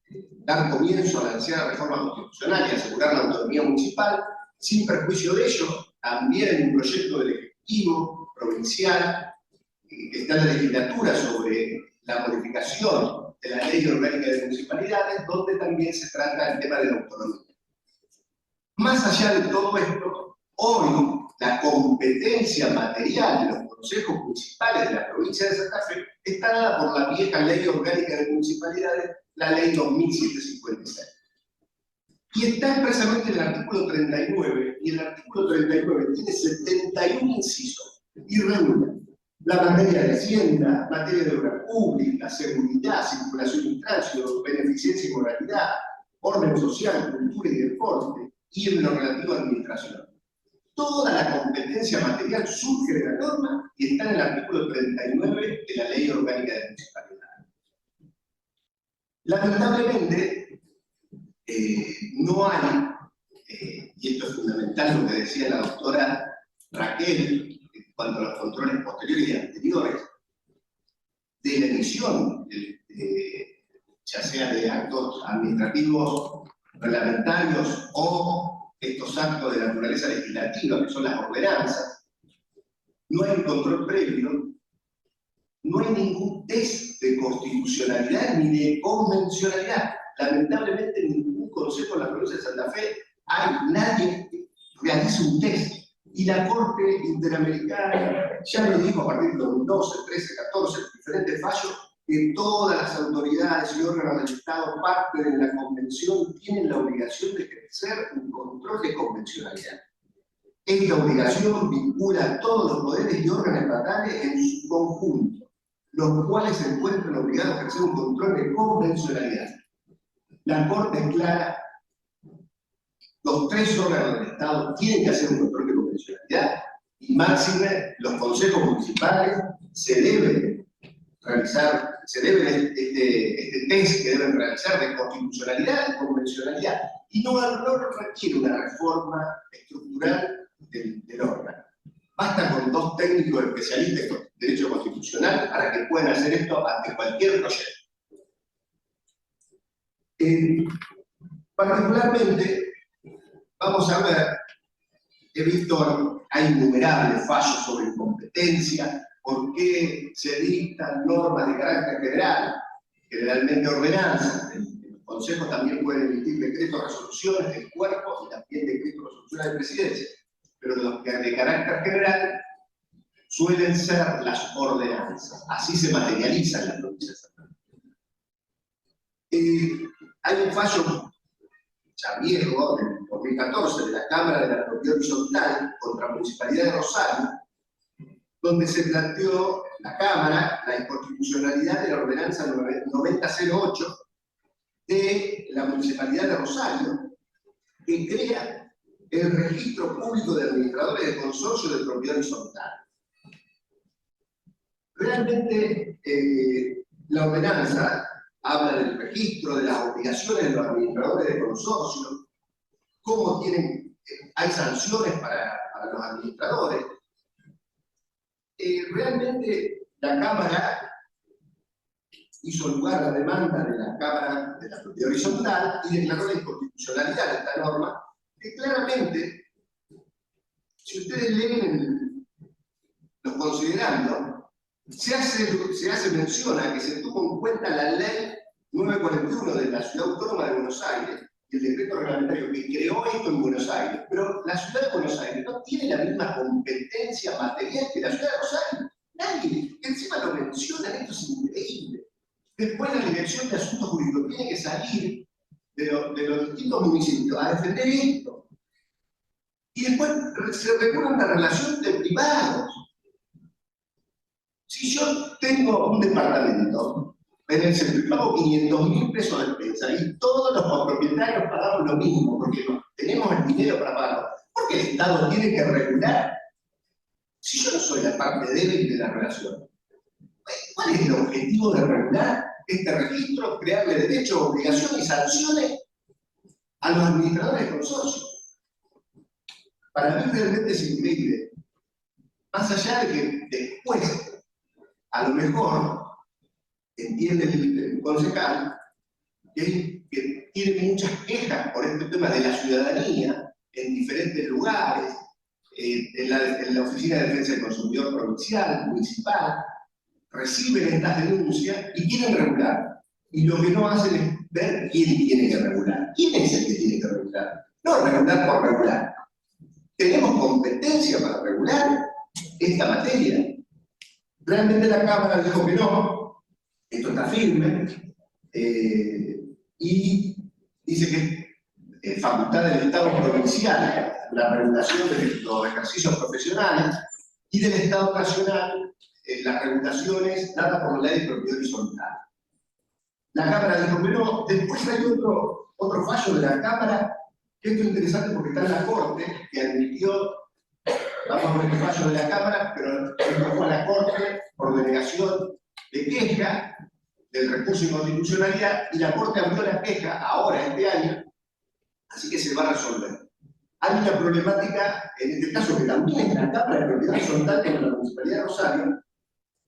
dar comienzo a la ansiada reforma constitucional y asegurar la autonomía municipal. Sin perjuicio de ello, también hay un proyecto del Ejecutivo provincial que está en la legislatura sobre la modificación de la Ley Orgánica de Municipalidades, donde también se trata el tema de la autonomía. Más allá de todo esto, hoy la competencia material de los consejos municipales de la provincia de Santa Fe está dada por la vieja Ley Orgánica de Municipalidades, la Ley 2756. Y está expresamente en el artículo 39, y el artículo 39 tiene 71 incisos, y regula la materia de Hacienda, materia de obra pública, seguridad, circulación y tránsito, beneficencia y moralidad, orden social, cultura y deporte, y en lo relativo a administración. Toda la competencia material surge de la norma y está en el artículo 39 de la Ley Orgánica de Municipalidades. Lamentablemente, no hay, y esto es fundamental lo que decía la doctora Raquel, en cuanto a los controles posteriores y anteriores, de la emisión, ya sea de actos administrativos reglamentarios o estos actos de naturaleza legislativa, que son las ordenanzas, no hay un control previo, no hay ningún test de constitucionalidad ni de convencionalidad. Lamentablemente en ningún consejo de la provincia de Santa Fe nadie realiza un test. Y la Corte Interamericana ya lo dijo a partir de 2012, 13, 14, diferentes fallos, que todas las autoridades y órganos del Estado parte de la Convención tienen la obligación de ejercer un control de convencionalidad. Esta obligación vincula a todos los poderes y órganos estatales en su conjunto, los cuales se encuentran obligados a ejercer un control de convencionalidad. La Corte es clara, los tres órganos del Estado tienen que hacer un control de convencionalidad y máxime los consejos municipales se deben realizar, este test que deben realizar de constitucionalidad y convencionalidad, y no requiere una reforma estructural del órgano. Basta con 2 técnicos especialistas en derecho constitucional para que puedan hacer esto ante cualquier proyecto. Particularmente, vamos a ver, he visto, hay innumerables fallos sobre incompetencia, por qué se dictan normas de carácter general, generalmente ordenanzas. Los consejos también pueden emitir decretos, resoluciones del cuerpo y también decretos, resoluciones de presidencia, pero los que de carácter general suelen ser las ordenanzas. Así se materializan las provincia de Santa Fe. Hay un fallo ya viejo, del 2014, de la Cámara de la Propiedad Horizontal contra la Municipalidad de Rosario, donde se planteó la Cámara la inconstitucionalidad de la ordenanza 9008 de la Municipalidad de Rosario, que crea el registro público de administradores de consorcio de propiedad horizontal. Realmente, la ordenanza habla del registro, de las obligaciones de los administradores de consorcio, cómo hay sanciones para los administradores. Realmente la Cámara hizo lugar a la demanda de la Cámara de la Propiedad Horizontal y declaró la inconstitucionalidad de esta norma, que claramente, si ustedes leen los considerandos, se hace mención a que se tuvo en cuenta la ley 941 de la Ciudad Autónoma de Buenos Aires, y el decreto reglamentario que creó esto en Buenos Aires, pero la ciudad de Buenos Aires no tiene la misma competencia material que la ciudad de Rosario. Nadie, que encima lo mencionan, esto es increíble. Después la Dirección de Asuntos Jurídicos tiene que salir de los distintos municipios a defender esto. Y después se recurre a una relación de privados. Si yo tengo un departamento en el centro y pago 500.000 pesos de despensa y todos los propietarios pagamos lo mismo porque no tenemos el dinero para pagarlo, ¿por qué el Estado tiene que regular? Si yo no soy la parte débil de la relación, ¿cuál es el objetivo de regular este registro? Crearle derechos, obligaciones y sanciones a los administradores de consorcios. Para mí realmente es increíble. Más allá de que después, a lo mejor, entiende el concejal que tiene muchas quejas por este tema de la ciudadanía en diferentes lugares, en la Oficina de Defensa del Consumidor provincial, municipal, reciben estas denuncias y quieren regular. Y lo que no hacen es ver quién tiene que regular. ¿Quién es el que tiene que regular? No regular por regular. ¿Tenemos competencia para regular esta materia? Realmente la Cámara dijo que no, esto está firme, y dice que es facultad del Estado provincial la regulación de los ejercicios profesionales y del Estado nacional las regulaciones dadas por la ley de propiedad horizontal. La Cámara dijo que no. Después hay otro fallo de la Cámara, que esto es interesante porque está en la Corte, que admitió, vamos a ver el fallo de la Cámara, pero esto fue a la Corte por denegación de queja del recurso de inconstitucionalidad, y la Corte abrió la queja ahora, este año, así que se va a resolver. Hay una problemática, en este caso, que también es la Cámara de Propiedad Horizontal como la Municipalidad de Rosario.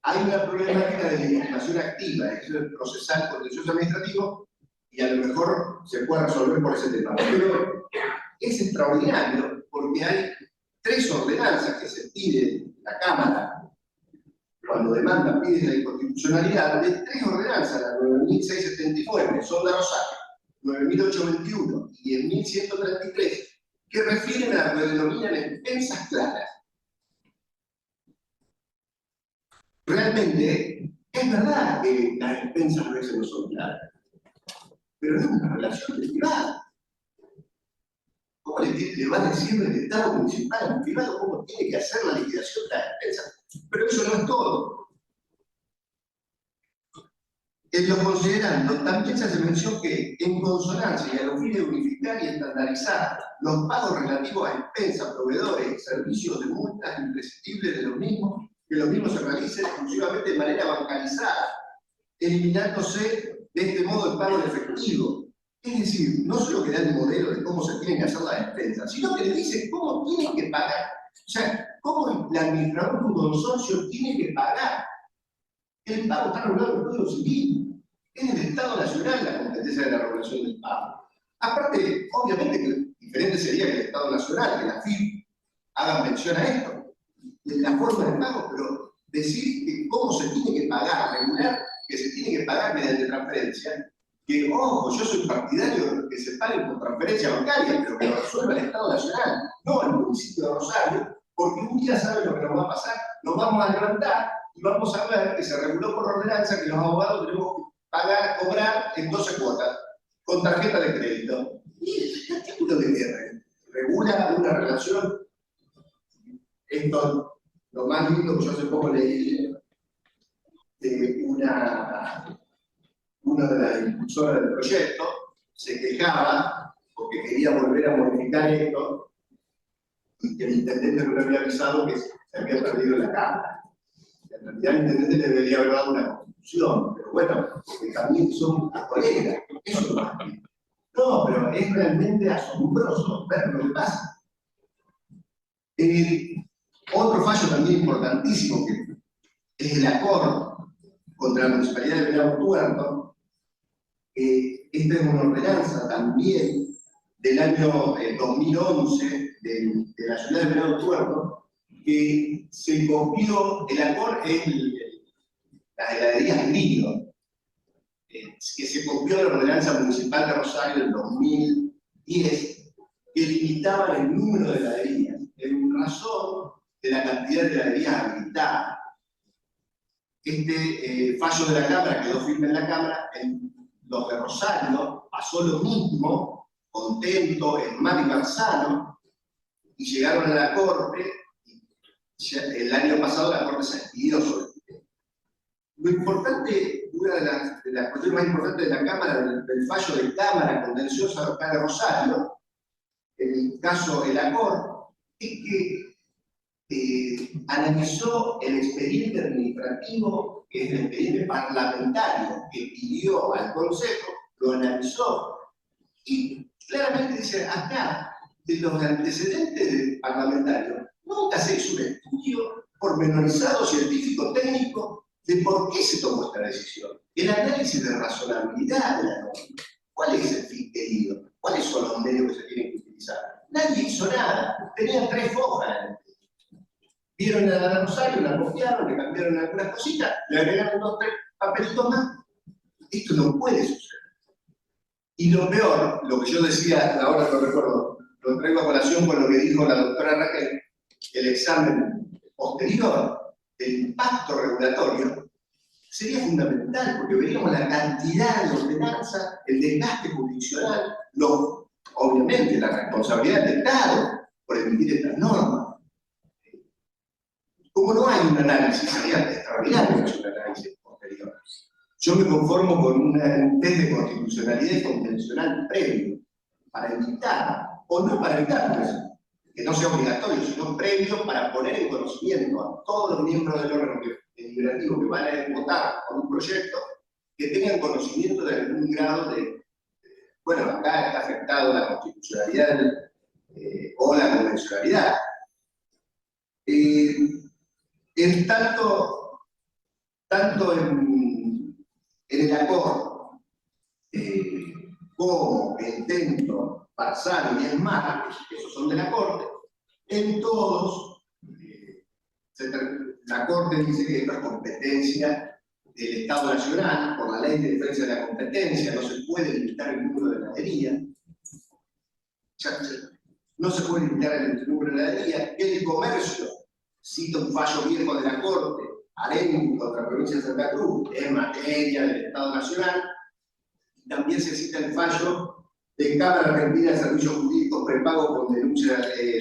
Hay una problemática de legitimación activa, es el procesal contencioso administrativo, y a lo mejor se puede resolver por ese tema. Pero es extraordinario porque hay 3 ordenanzas que se piden la Cámara cuando demanda, pide la inconstitucionalidad, de 3 ordenanzas, la 9.679, son de Rosario, 9.821 y 10.133, que refieren a lo que denominan expensas claras. Realmente, es verdad que las expensas a veces no son claras, pero es una relación privada. ¿Cómo le va a decir el Estado municipal a un privado cómo tiene que hacer la liquidación de las expensas? Pero eso no es todo. En los considerandos también se hace mención que, en consonancia y a los fines de unificar y estandarizar los pagos relativos a expensas, proveedores y servicios de multas imprescindibles de los mismos, que los mismos se realicen exclusivamente de manera bancarizada, eliminándose de este modo el pago en efectivo. Es decir, no solo que da el modelo de cómo se tienen que hacer las expensas, sino que le dice cómo tienen que pagar. O sea, cómo el administrador de un consorcio tiene que pagar. El pago está regulado en el Código Civil. Es el Estado Nacional la competencia de la regulación del pago. Aparte, obviamente que diferente sería que el Estado Nacional, que la FIP, hagan mención a esto, de la forma de pago, pero decir que cómo se tiene que pagar, regular que se tiene que pagar mediante transferencia, que, ojo, yo soy partidario de que se paguen por transferencia bancaria, pero que lo resuelva el Estado Nacional, no el municipio de Rosario, porque un día saben lo que nos va a pasar, nos vamos a levantar y vamos a ver que se reguló por ordenanza que los abogados tenemos que pagar, cobrar en 12 cuotas, con tarjeta de crédito. Y el artículo de que regula una relación. Esto, lo más lindo que yo hace poco leí de una de las impulsoras del proyecto, se quejaba porque quería volver a modificar esto y que el intendente no le había avisado que se había perdido la Cámara. En realidad el intendente le debería haber dado una constitución, pero bueno, porque también son colegas, eso es lo más lindo. No, pero es realmente asombroso ver lo que pasa. Otro fallo también importantísimo que es el acuerdo contra la Municipalidad de Venado Tuerto. Esta es una ordenanza también del año 2011 de la ciudad de Venado Tuerto, que se copió, el acuerdo es las heladerías Grillo, que se copió de la ordenanza municipal de Rosario del 2000, 10 que limitaban el número de heladerías en razón de la cantidad de heladerías habilitadas. Este fallo de la Cámara quedó firme en la Cámara. En los de Rosario pasó lo mismo, Contento, Esmar y Marzano, y llegaron a la Corte. El año pasado la Corte se expidió sobre el tema. Lo importante, una de las cuestiones más importantes de la Cámara, del fallo de Cámara contenciosa local de Rosario, en el caso de la Corte, es que analizó el expediente administrativo, que es el expediente parlamentario que pidió al Consejo, lo analizó y claramente dice, acá, de los antecedentes parlamentarios, nunca se hizo un estudio pormenorizado, científico, técnico, de por qué se tomó esta decisión. El análisis de razonabilidad de la norma. ¿Cuál es el fin querido? ¿Cuáles son los medios que se tienen que utilizar? Nadie hizo nada. Tenían 3 fojas. Vieron a la Rosario, la copiaron, le cambiaron algunas cositas, le agregaron 2 o 3 papelitos más. Esto no puede suceder. Y lo peor, lo que yo decía, ahora lo recuerdo, lo traigo a colación con lo que dijo la doctora Raquel, el examen posterior del impacto regulatorio sería fundamental, porque veríamos la cantidad de ordenanzas, el desgaste jurisdiccional, obviamente la responsabilidad del Estado por emitir estas normas. Como no hay un análisis, sería extraordinario que haya un análisis posterior. Yo me conformo con un test de constitucionalidad y convencional previo, para evitar, o no para evitar, pues, que no sea obligatorio, sino previo para poner en conocimiento a todos los miembros del órgano deliberativo que van a votar por un proyecto, que tengan conocimiento de algún grado de, bueno, acá está afectado la constitucionalidad o la convencionalidad. En tanto en el acuerdo como el Tento, Marzano y Esmar, esos son de la Corte, en todos, la Corte dice que esto es competencia del Estado Nacional, por la Ley de Defensa de la Competencia, no se puede limitar el número de heladerías, no se puede limitar el número de heladerías, el comercio, cita un fallo viejo de la Corte, Areni contra la provincia de Santa Cruz, es materia del Estado Nacional, y también se cita el fallo de Cámara Argentina de Servicios Jurídicos Prepago con denuncia,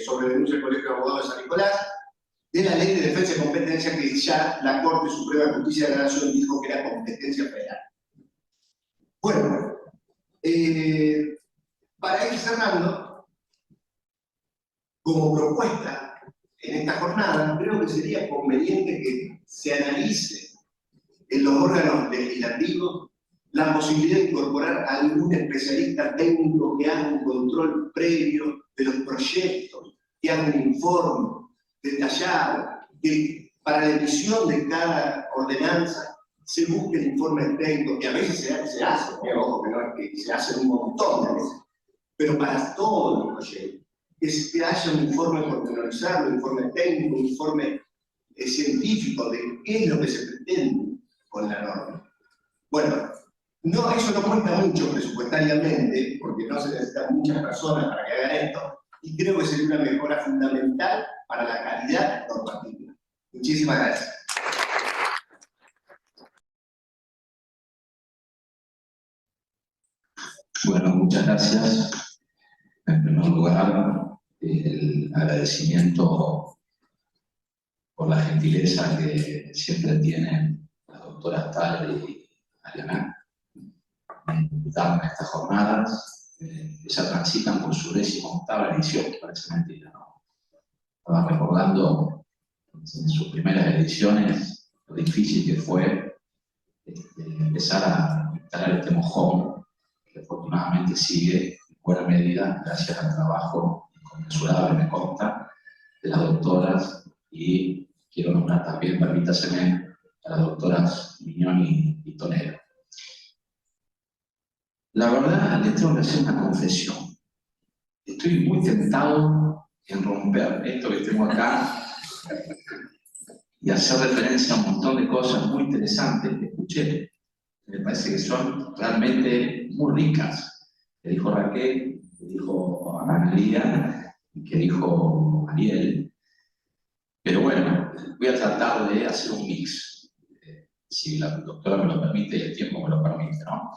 sobre denuncia del Colegio de Abogados de San Nicolás, de la Ley de Defensa de Competencia que ya la Corte Suprema de Justicia de la Nación dijo que era competencia federal. Bueno, para ir cerrando, como propuesta en esta jornada, creo que sería conveniente que se analice en los órganos legislativos la posibilidad de incorporar a algún especialista técnico que haga un control previo de los proyectos, que haga un informe detallado, que para la emisión de cada ordenanza se busque el informe técnico, que a veces se hace, ojo, que no es que se hace un montón de veces, pero para todos los proyectos, que haya un informe pormenorizado, un informe técnico, un informe científico de qué es lo que se pretende con la norma. Bueno, no, eso no cuesta mucho presupuestariamente, porque no se necesitan muchas personas para que hagan esto, y creo que sería una mejora fundamental para la calidad normativa. Muchísimas gracias. Bueno, muchas gracias. En primer lugar, el agradecimiento por la gentileza que siempre tienen las doctoras Thaler y Ariana en invitarme a estas jornadas. Ellas transitan por su 18ª edición, parece mentira, ¿no? Estaba recordando en sus primeras ediciones lo difícil que fue empezar a instalar este mojón, que afortunadamente sigue en buena medida gracias al trabajo inconmensurable, me consta, de las doctoras, y quiero nombrar también, permítaseme, a las doctoras Mignoni y Tonero. La verdad, les tengo que hacer una confesión. Estoy muy tentado en romper esto que tengo acá y hacer referencia a un montón de cosas muy interesantes que escuché. Me parece que son realmente muy ricas. Le dijo Raquel, le dijo como Analía, que dijo Ariel. Pero bueno, voy a tratar de hacer un mix, si la doctora me lo permite y el tiempo me lo permite, ¿no?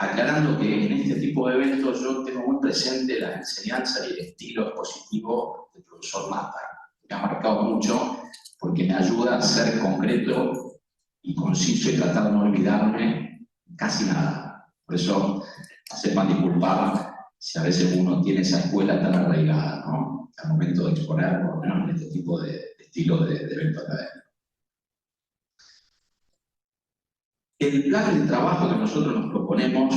Aclarando que en este tipo de eventos yo tengo muy presente la enseñanza y el estilo expositivo del profesor Mata. Me ha marcado mucho porque me ayuda a ser concreto y conciso y tratar de no olvidarme casi nada. Por eso, sepan disculpar si a veces uno tiene esa escuela tan arraigada, ¿no? Al momento de exponer, por lo menos en este tipo de estilo de evento académico. El plan de trabajo que nosotros nos proponemos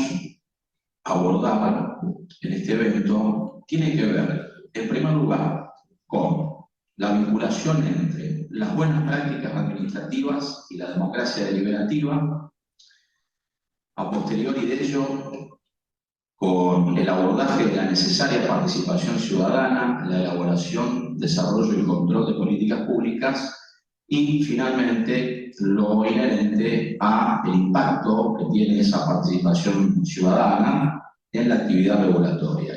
abordar en este evento tiene que ver, en primer lugar, con la vinculación entre las buenas prácticas administrativas y la democracia deliberativa, a posteriori de ello, con el abordaje de la necesaria participación ciudadana, la elaboración, desarrollo y control de políticas públicas, y finalmente lo inherente al impacto que tiene esa participación ciudadana en la actividad regulatoria.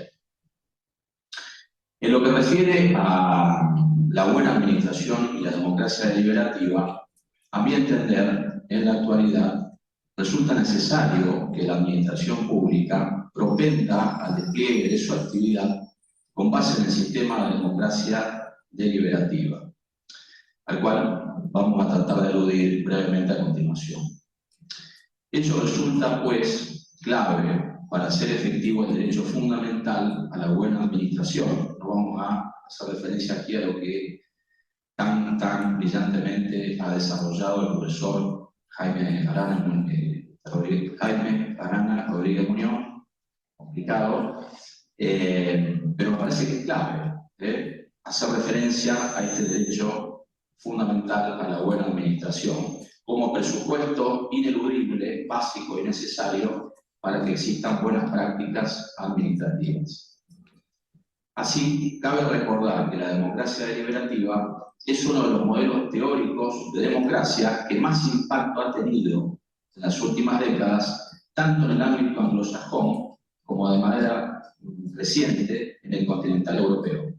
En lo que refiere a la buena administración y la democracia deliberativa, a mi entender, en la actualidad, resulta necesario que la administración pública propenda al despliegue de su actividad con base en el sistema de democracia deliberativa, al cual vamos a tratar de aludir brevemente a continuación. Ello resulta, pues, clave para hacer efectivo el derecho fundamental a la buena administración. No vamos a hacer referencia aquí a lo que tan brillantemente ha desarrollado el profesor Jaime Arana Rodríguez Muñoz, complicado, pero me parece que es clave hacer referencia a este derecho fundamental a la buena administración, como presupuesto ineludible, básico y necesario para que existan buenas prácticas administrativas. Así, cabe recordar que la democracia deliberativa es uno de los modelos teóricos de democracia que más impacto ha tenido en las últimas décadas, tanto en el ámbito anglosajón como de manera reciente en el continental europeo.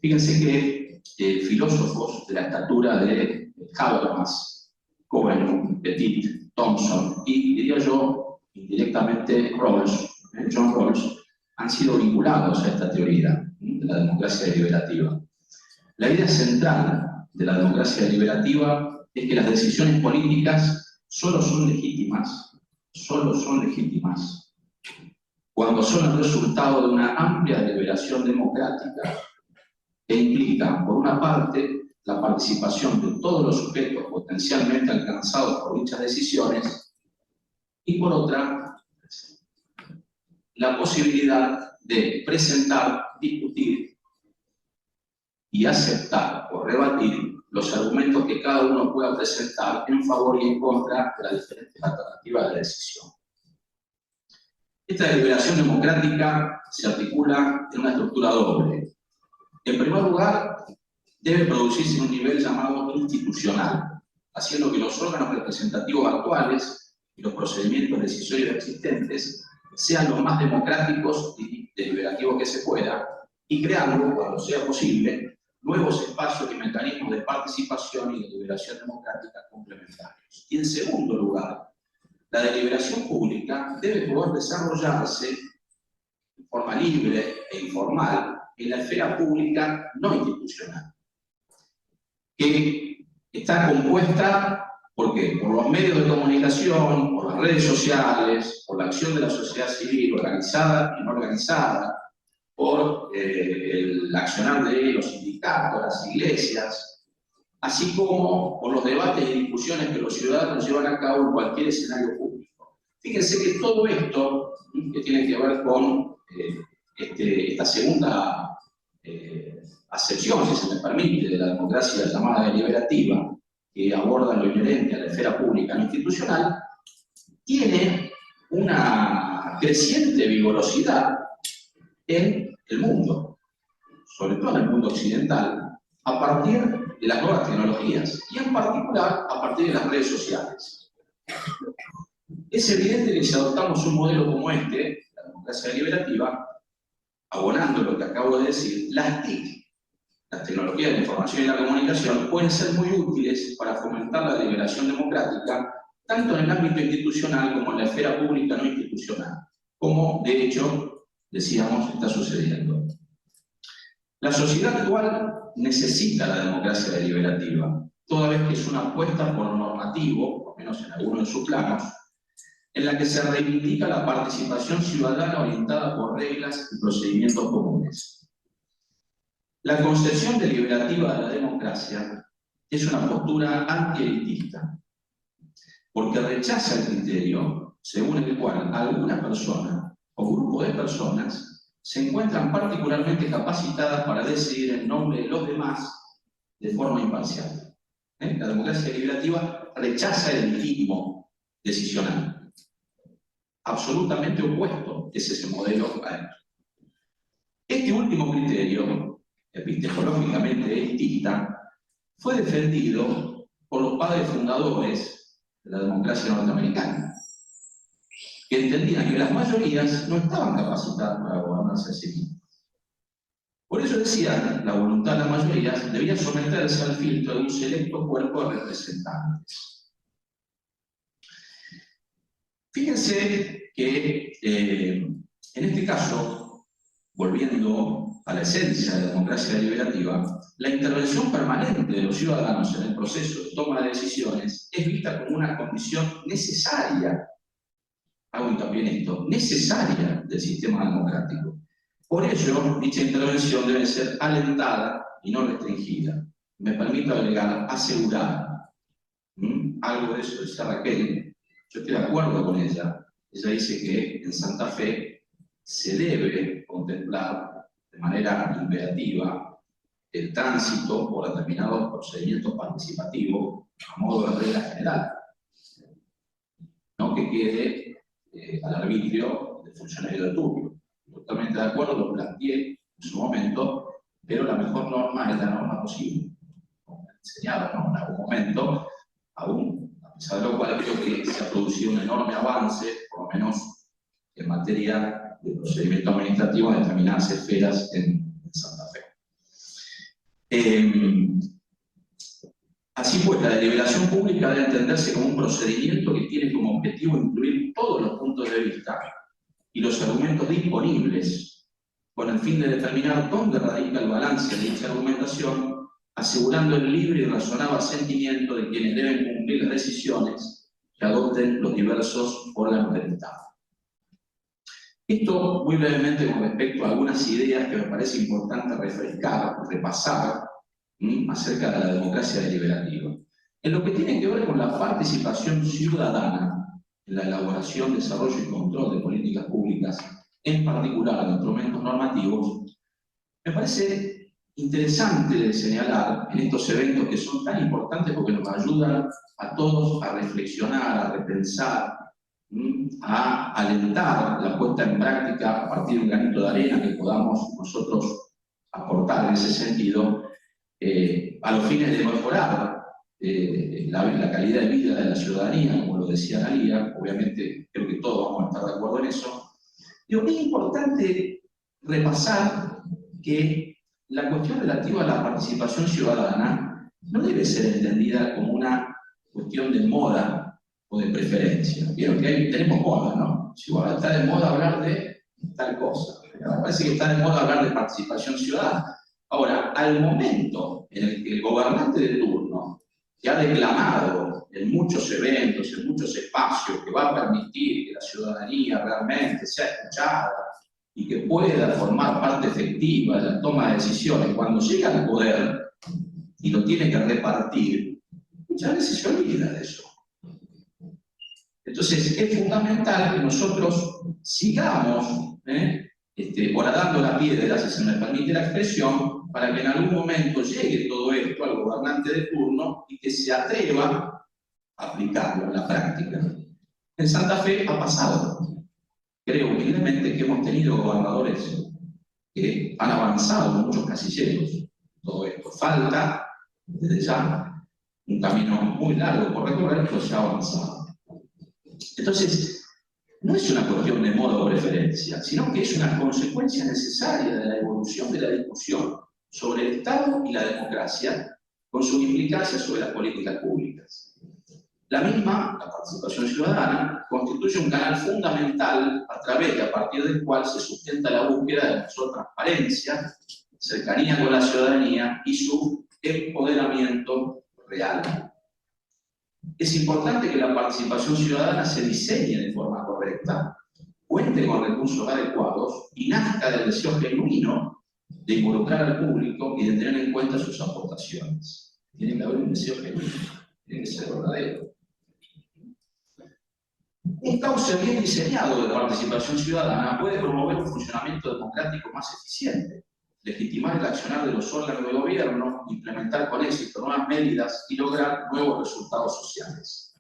Fíjense que filósofos de la estatura de Habermas, Cohen, Petit, Thompson y, diría yo, indirectamente Rawls, John Rawls, han sido vinculados a esta teoría de la democracia deliberativa. La idea central de la democracia deliberativa es que las decisiones políticas solo son legítimas cuando son el resultado de una amplia deliberación democrática que implican, por una parte, la participación de todos los sujetos potencialmente alcanzados por dichas decisiones y, por otra, la posibilidad de presentar, discutir y aceptar o rebatir los argumentos que cada uno pueda presentar en favor y en contra de las diferentes alternativas de decisión. Esta deliberación democrática se articula en una estructura doble. En primer lugar, debe producirse en un nivel llamado institucional, haciendo que los órganos representativos actuales y los procedimientos decisorios existentes sean los más democráticos y deliberativos que se pueda, y creando, cuando sea posible, nuevos espacios y mecanismos de participación y de deliberación democrática complementarios. Y en segundo lugar, la deliberación pública debe poder desarrollarse de forma libre e informal en la esfera pública no institucional, que está compuesta ¿por qué? Por los medios de comunicación, por las redes sociales, por la acción de la sociedad civil organizada y no organizada, por el accionar de los sindicatos, las iglesias, así como por los debates y discusiones que los ciudadanos llevan a cabo en cualquier escenario público. Fíjense que todo esto, que tiene que ver con esta segunda acepción, si se me permite, de la democracia llamada deliberativa, que aborda lo inherente a la esfera pública no institucional, tiene una creciente vigorosidad en el mundo, sobre todo en el mundo occidental, a partir de las nuevas tecnologías, y en particular a partir de las redes sociales. Es evidente que si adoptamos un modelo como este, la democracia deliberativa, abonando lo que acabo de decir, las TIC, las tecnologías de la información y la comunicación, pueden ser muy útiles para fomentar la liberación democrática, tanto en el ámbito institucional como en la esfera pública no institucional, como de hecho, decíamos, está sucediendo. La sociedad actual necesita la democracia deliberativa, toda vez que es una apuesta por lo normativo, por lo menos en algunos de sus planos, en la que se reivindica la participación ciudadana orientada por reglas y procedimientos comunes. La concepción deliberativa de la democracia es una postura antielitista, porque rechaza el criterio según el cual alguna persona o grupo de personas se encuentran particularmente capacitadas para decidir en nombre de los demás de forma imparcial. La democracia deliberativa rechaza el elitismo decisional. Absolutamente opuesto es ese modelo a él. Este último criterio, epistemológicamente elitista, fue defendido por los padres fundadores de la democracia norteamericana, que entendían que las mayorías no estaban capacitadas para gobernarse a sí mismas. Por eso decían, la voluntad de las mayorías debía someterse al filtro de un selecto cuerpo de representantes. Fíjense que en este caso, volviendo a la esencia de la democracia deliberativa, la intervención permanente de los ciudadanos en el proceso de toma de decisiones es vista como una condición necesaria, hago hincapié en esto, necesaria del sistema democrático. Por ello, dicha intervención debe ser alentada y no restringida. Me permito agregar, asegurada. Algo de eso decía Raquel. Yo estoy de acuerdo con ella. Ella dice que en Santa Fe se debe contemplar de manera imperativa el tránsito por determinados procedimientos participativos a modo de regla general. No que quede al arbitrio del funcionario de turno. Totalmente de acuerdo, lo planteé en su momento, pero la mejor norma es la norma posible. Como enseñaba, ¿no? En algún momento, aún a pesar de lo cual creo que se ha producido un enorme avance, por lo menos en materia de procedimiento administrativo en determinadas esferas en Santa Fe. Así pues, la deliberación pública debe entenderse como un procedimiento que tiene como objetivo incluir todos los puntos de vista y los argumentos disponibles, con el fin de determinar dónde radica el balance de dicha argumentación, asegurando el libre y razonable asentimiento de quienes deben cumplir las decisiones que adopten los diversos órganos del Estado. Esto muy brevemente con respecto a algunas ideas que me parece importante refrescar, repasar, acerca de la democracia deliberativa. En lo que tiene que ver con la participación ciudadana en la elaboración, desarrollo y control de políticas públicas, en particular de instrumentos normativos, me parece interesante de señalar en estos eventos que son tan importantes porque nos ayudan a todos a reflexionar, a repensar, a alentar la puesta en práctica a partir de un granito de arena que podamos nosotros aportar en ese sentido, a los fines de mejorar la calidad de vida de la ciudadanía, como lo decía Analía. Obviamente creo que todos vamos a estar de acuerdo en eso. Digo, es importante repasar que la cuestión relativa a la participación ciudadana no debe ser entendida como una cuestión de moda o de preferencia. Vieron que ahí tenemos moda, ¿no? Si bueno, está de moda hablar de tal cosa. Me parece que está de moda hablar de participación ciudadana. Ahora, al momento en el que el gobernante de turno, que ha declamado en muchos eventos, en muchos espacios, que va a permitir que la ciudadanía realmente sea escuchada y que pueda formar parte efectiva de la toma de decisiones, cuando llega al poder y lo tiene que repartir, muchas veces se olvida de eso. Entonces, es fundamental que nosotros sigamos horadando la piedra, si se me permite la expresión, para que en algún momento llegue todo esto al gobernante de turno y que se atreva a aplicarlo en la práctica. En Santa Fe ha pasado. Creo humildemente que hemos tenido gobernadores que han avanzado en muchos casilleros. Todo esto falta, desde ya, un camino muy largo por recorrer, pero se ha avanzado. Entonces, no es una cuestión de modo o preferencia, sino que es una consecuencia necesaria de la evolución de la discusión sobre el Estado y la democracia, con sus implicancias sobre las políticas públicas. La misma, la participación ciudadana, constituye un canal fundamental a través y a partir del cual se sustenta la búsqueda de mayor transparencia, cercanía con la ciudadanía y su empoderamiento real. Es importante que la participación ciudadana se diseñe de forma correcta, cuente con recursos adecuados y nazca del deseo genuino de involucrar al público y de tener en cuenta sus aportaciones. Tiene que haber un deseo genuino, tiene que ser verdadero. Un cauce bien diseñado de participación ciudadana puede promover un funcionamiento democrático más eficiente, legitimar el accionar de los órganos de gobierno, implementar con éxito nuevas medidas y lograr nuevos resultados sociales.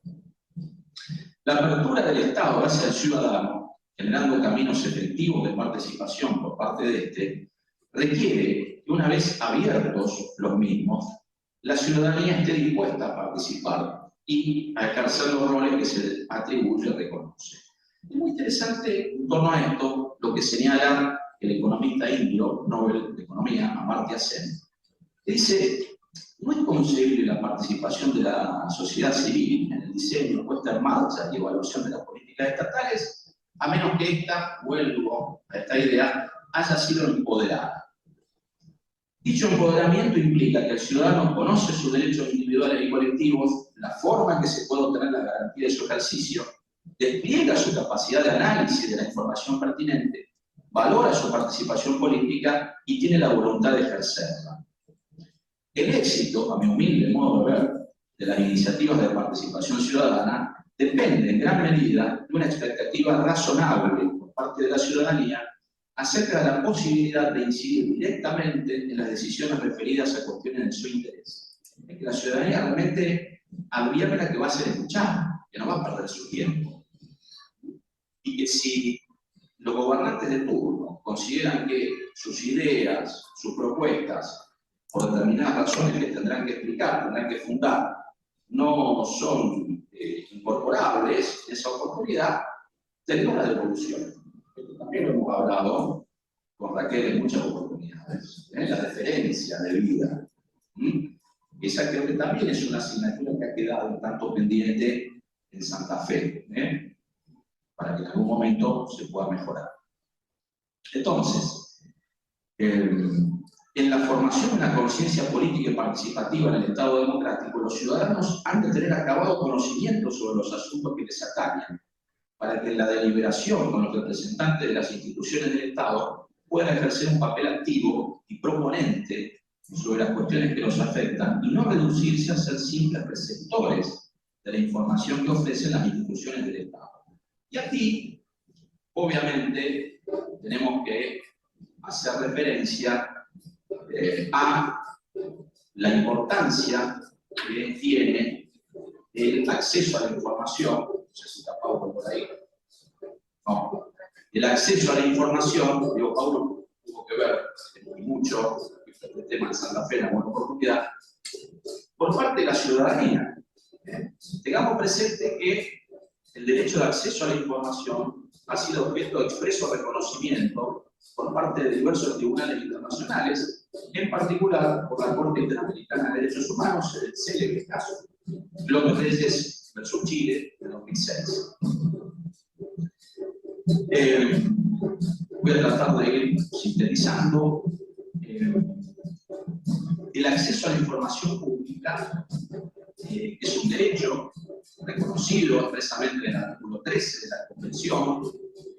La apertura del Estado hacia el ciudadano, generando caminos efectivos de participación por parte de este, requiere que una vez abiertos los mismos, la ciudadanía esté dispuesta a participar y a ejercer los roles que se atribuye y reconoce. Es muy interesante en torno a esto lo que señala el economista indio, Nobel de Economía, Amartya Sen, que dice: no es concebible la participación de la sociedad civil en el diseño, puesta en marcha y evaluación de las políticas estatales, a menos que esta, vuelvo a esta idea, haya sido empoderada. Dicho empoderamiento implica que el ciudadano conoce sus derechos individuales y colectivos, la forma en que se puede obtener la garantía de su ejercicio, despliega su capacidad de análisis de la información pertinente, valora su participación política y tiene la voluntad de ejercerla. El éxito, a mi humilde modo de ver, de las iniciativas de participación ciudadana depende en gran medida de una expectativa razonable por parte de la ciudadanía acerca de la posibilidad de incidir directamente en las decisiones referidas a cuestiones de su interés. Es que la ciudadanía realmente advierte que va a ser escuchada, que no va a perder su tiempo. Y que si los gobernantes de turno consideran que sus ideas, sus propuestas, por determinadas razones que tendrán que explicar, tendrán que fundar, no son incorporables en esa oportunidad, tendrá la devolución. También lo hemos hablado con Raquel en muchas oportunidades, la referencia de vida. Esa creo que también es una asignatura que ha quedado un tanto pendiente en Santa Fe, para que en algún momento se pueda mejorar. Entonces, en la formación de una conciencia política y participativa en el Estado democrático, los ciudadanos han de tener acabado conocimiento sobre los asuntos que les atañen, para que en la deliberación con los representantes de las instituciones del Estado puedan ejercer un papel activo y proponente sobre las cuestiones que los afectan y no reducirse a ser simples receptores de la información que ofrecen las instituciones del Estado. Y aquí, obviamente, tenemos que hacer referencia a la importancia que tiene el acceso a la información. No sé si está Paulo por ahí. No. El acceso a la información, digo, Paulo tuvo que ver mucho el tema de Santa Fe en alguna oportunidad, por parte de la ciudadanía. Tengamos presente que el derecho de acceso a la información ha sido objeto de expreso reconocimiento por parte de diversos tribunales internacionales, en particular por la Corte Interamericana de Derechos Humanos, el célebre caso López Reyes versus Chile de 2006. Voy a tratar de ir sintetizando. El acceso a la información pública es un derecho reconocido expresamente en el artículo 13 de la Convención.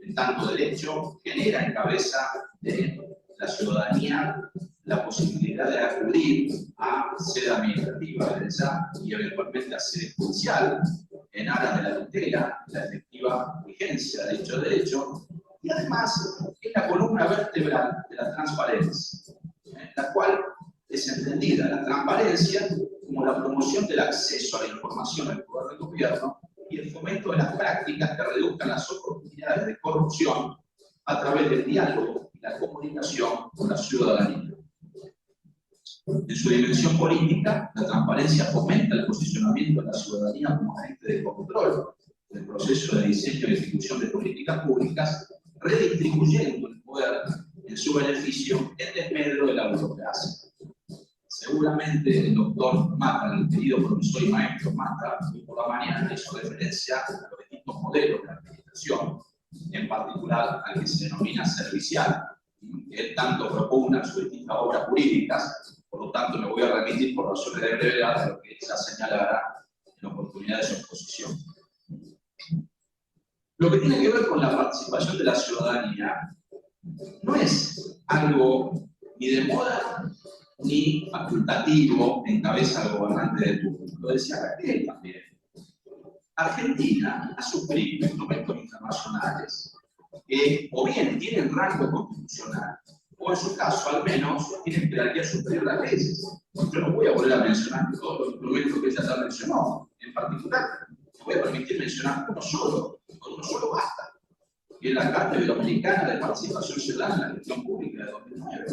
En tanto derecho genera en cabeza de la ciudadanía la posibilidad de acudir a sede administrativa y eventualmente a sede judicial en aras de la tutela, la efectiva vigencia de dicho derecho, y además es la columna vertebral de la transparencia, la cual es entendida la transparencia como la promoción del acceso a la información al poder del gobierno y el fomento de las prácticas que reduzcan las oportunidades de corrupción a través del diálogo y la comunicación con la ciudadanía. En su dimensión política, la transparencia fomenta el posicionamiento de la ciudadanía como agente de control del proceso de diseño y ejecución de políticas públicas, redistribuyendo el poder en su beneficio en desmedro de la burocracia. Seguramente el doctor Mata, el querido profesor y maestro Mata, por la mañana hizo referencia a los distintos modelos de administración, en particular al que se denomina servicial, que él tanto propugna en sus distintas obras jurídicas. Por lo tanto, me voy a remitir por razones de brevedad a lo que ella señalará en oportunidad de su exposición. Lo que tiene que ver con la participación de la ciudadanía no es algo ni de moda ni facultativo en cabeza del gobernante de turno. Lo decía Raquel también. Argentina ha suscrito instrumentos internacionales que o bien tienen rango constitucional, o en su caso, al menos, tienen jerarquía superior a las leyes. Yo no voy a volver a mencionar todos los instrumentos que ella ya mencionó. En particular, me voy a permitir mencionar uno solo, con uno solo basta, que es la Carta Iberoamericana de Participación Ciudadana en la Gestión Pública de 2009.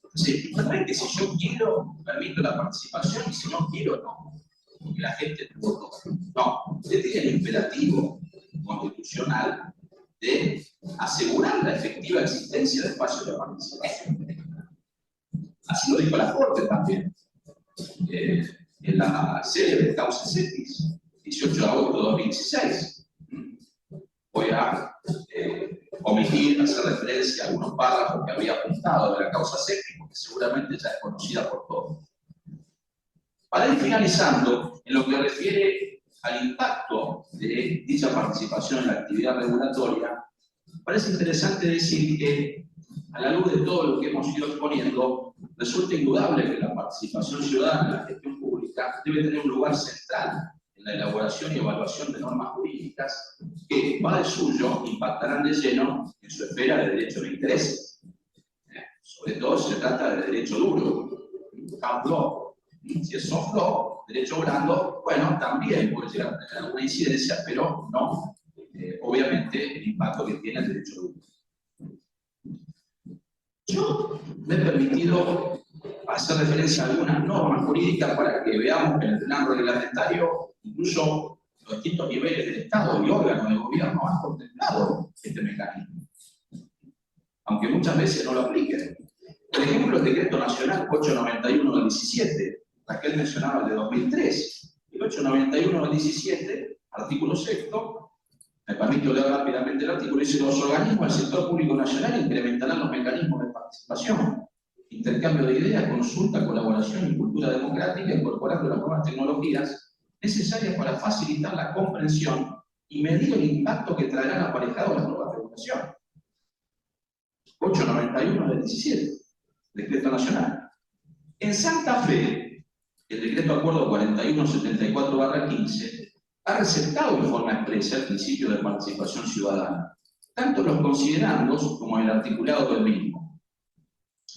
Entonces, no es que si yo quiero, permito la participación, y si no quiero, no. Porque la gente votó. No, usted tiene el imperativo constitucional de asegurar la efectiva existencia de espacios de participación. Así lo dijo la Corte también, en la célebre causa Cetis, 18 de agosto de 2016. Voy a omitir, hacer referencia a algunos párrafos que había apuntado de la causa Cetis, porque seguramente ya es conocida por todos. Para ir finalizando, en lo que refiere al impacto de dicha participación en la actividad regulatoria, parece interesante decir que, a la luz de todo lo que hemos ido exponiendo, resulta indudable que la participación ciudadana en la gestión pública debe tener un lugar central en la elaboración y evaluación de normas jurídicas que, va de suyo, impactarán de lleno en su esfera de derecho de interés. Sobre todo se trata de derecho duro, hard law. Si es soft law, derecho blando, bueno, también puede llegar a tener alguna incidencia, pero no, obviamente, el impacto que tiene el derecho duro. Yo me he permitido hacer referencia a algunas normas jurídicas para que veamos que en el plano reglamentario, incluso los distintos niveles del Estado y órganos de gobierno han contemplado este mecanismo, aunque muchas veces no lo apliquen. Por ejemplo, el Decreto Nacional 891 del 17, Raquel mencionaba el de 2003. El 891 del 17, artículo 6º, me permito leer rápidamente el artículo, dice: los organismos del sector público nacional incrementarán los mecanismos de participación, intercambio de ideas, consulta, colaboración y cultura democrática, incorporando las nuevas tecnologías necesarias para facilitar la comprensión y medir el impacto que traerán aparejado las nuevas regulaciones. 891 del 17, Decreto Nacional. En Santa Fe, el Decreto Acuerdo 4174/15 ha receptado en forma expresa el principio de participación ciudadana, tanto en los considerandos como en el articulado del mismo,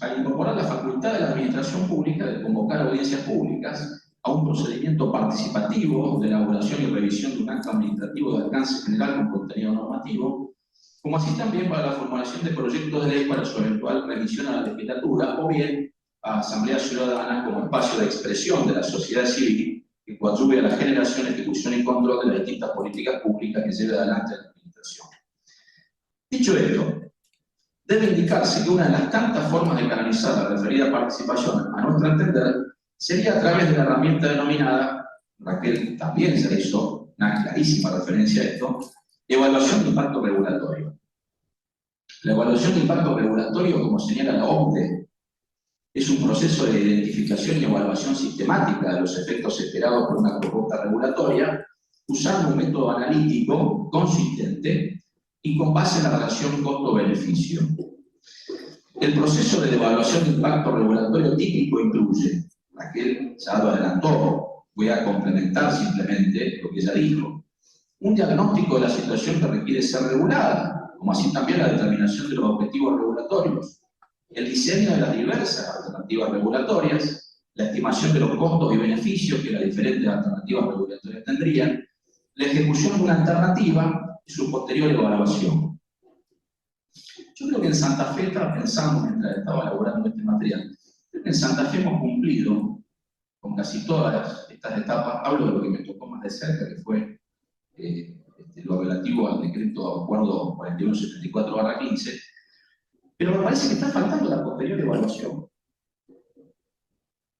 al incorporar la facultad de la administración pública de convocar audiencias públicas a un procedimiento participativo de elaboración y revisión de un acto administrativo de alcance general con contenido normativo, como así también para la formulación de proyectos de ley para su eventual remisión a la legislatura, o bien a asambleas ciudadanas como espacio de expresión de la sociedad civil que coadyuve a la generación, ejecución y control de las distintas políticas públicas que lleve adelante la administración. Dicho esto, debe indicarse que una de las tantas formas de canalizar la referida participación, a nuestro entender, sería a través de la herramienta denominada, Raquel también se hizo una clarísima referencia a esto, evaluación de impacto regulatorio. La evaluación de impacto regulatorio, como señala la OCDE, es un proceso de identificación y evaluación sistemática de los efectos esperados por una propuesta regulatoria, usando un método analítico consistente y con base en la relación costo-beneficio. El proceso de evaluación de impacto regulatorio típico incluye, Raquel ya lo adelantó, voy a complementar simplemente lo que ella dijo, un diagnóstico de la situación que requiere ser regulada, como así también la determinación de los objetivos regulatorios, el diseño de las diversas alternativas regulatorias, la estimación de los costos y beneficios que las diferentes alternativas regulatorias tendrían, la ejecución de una alternativa y su posterior evaluación. Yo creo que en Santa Fe, estaba pensando mientras estaba elaborando este material, creo que en Santa Fe hemos cumplido con casi todas estas etapas. Hablo de lo que me tocó más de cerca, que fue lo relativo al decreto acuerdo 4174/15, pero me parece que está faltando la posterior evaluación.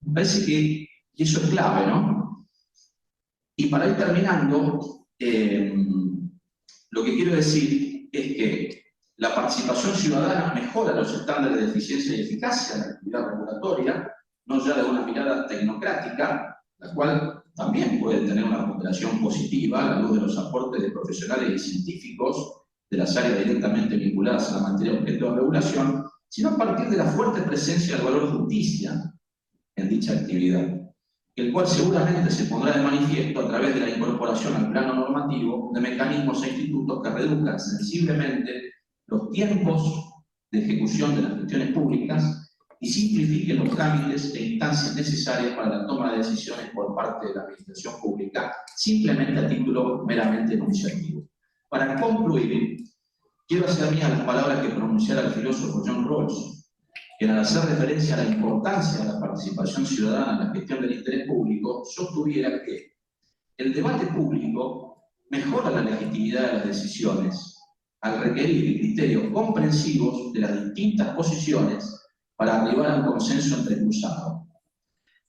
Me parece que eso es clave, ¿no? Y para ir terminando, lo que quiero decir es que la participación ciudadana mejora los estándares de eficiencia y eficacia de la actividad regulatoria, no ya de una mirada tecnocrática, la cual también puede tener una cooperación positiva a la luz de los aportes de profesionales y científicos de las áreas directamente vinculadas a la materia objeto de regulación, sino a partir de la fuerte presencia del valor justicia en dicha actividad, el cual seguramente se pondrá de manifiesto a través de la incorporación al plano normativo de mecanismos e institutos que reduzcan sensiblemente los tiempos de ejecución de las gestiones públicas y simplifiquen los trámites e instancias necesarias para la toma de decisiones por parte de la administración pública, simplemente a título meramente enunciativo. Para concluir, quiero hacer mías las palabras que pronunciara el filósofo John Rawls, que al hacer referencia a la importancia de la participación ciudadana en la gestión del interés público, sostuviera que el debate público mejora la legitimidad de las decisiones al requerir criterios comprensivos de las distintas posiciones para arribar a un consenso entrecruzado,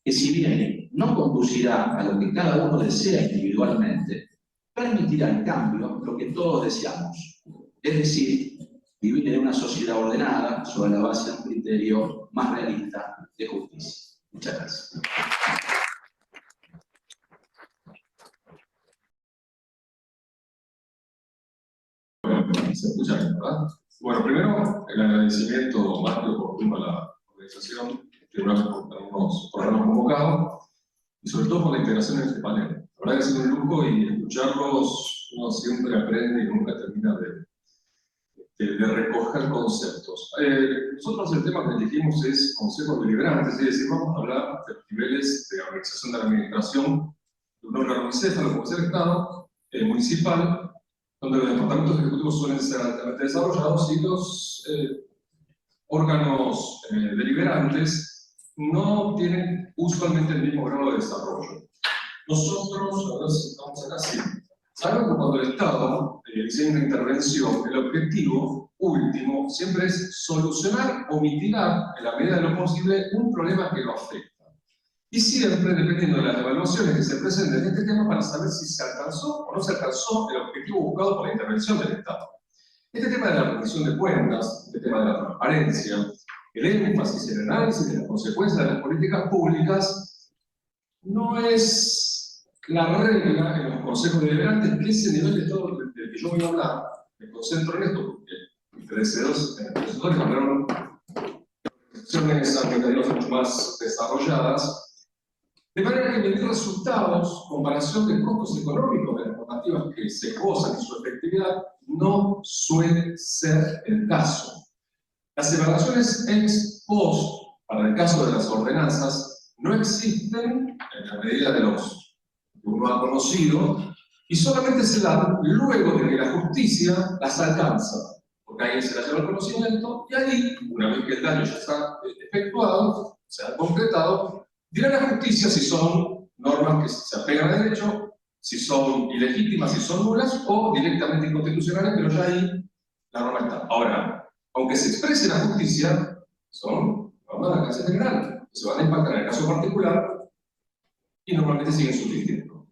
que si bien no conducirá a lo que cada uno desea individualmente, permitirá en cambio lo que todos deseamos, es decir, vivir en una sociedad ordenada sobre la base de un criterio más realista de justicia. Muchas gracias. Se escucha, ¿verdad? Bueno, primero, el agradecimiento más que oportuno a la organización, tribunales por habernos convocado, y sobre todo por la integración en este panel. La verdad que ha sido un lujo y escucharlos uno siempre aprende y nunca termina de recoger conceptos. Nosotros el tema que elegimos es consejos deliberantes, es decir, vamos a hablar de los niveles de organización de la administración de un órgano bicéfalo, como es el Estado, municipal, donde los departamentos ejecutivos suelen ser altamente desarrollados y los órganos deliberantes no tienen usualmente el mismo grado de desarrollo. Nosotros, ahora estamos acá, sí. Sabemos que cuando el Estado diseña una intervención, el objetivo último siempre es solucionar o mitigar, en la medida de lo posible, un problema que lo afecta. Y siempre, dependiendo de las evaluaciones que se presenten en este tema, para saber si se alcanzó o no se alcanzó el objetivo buscado por la intervención del Estado. Este tema de la rendición de cuentas, este tema de la transparencia, el énfasis en el análisis de las consecuencias de las políticas públicas, no es la regla en los consejos deliberantes, que ese nivel de Estado del que yo voy a hablar. Me concentro en esto porque mis predecesores hablaron de organizaciones administrativas mucho más desarrolladas. De manera que medir resultados, comparación de costos económicos de las normativas que se gozan y su efectividad, no suele ser el caso. Las evaluaciones ex post, para el caso de las ordenanzas, no existen en la medida de los que uno ha conocido, y solamente se dan luego de que la justicia las alcanza, porque ahí se la lleva el conocimiento, y ahí, una vez que el daño ya está efectuado, se ha concretado, dirá la justicia si son normas que se apegan a derecho, si son ilegítimas, si son nulas, o directamente inconstitucionales, pero ya ahí la norma está. Ahora, aunque se exprese la justicia, son normas de alcance general, que se van a impactar en el caso particular y normalmente siguen subsistiendo.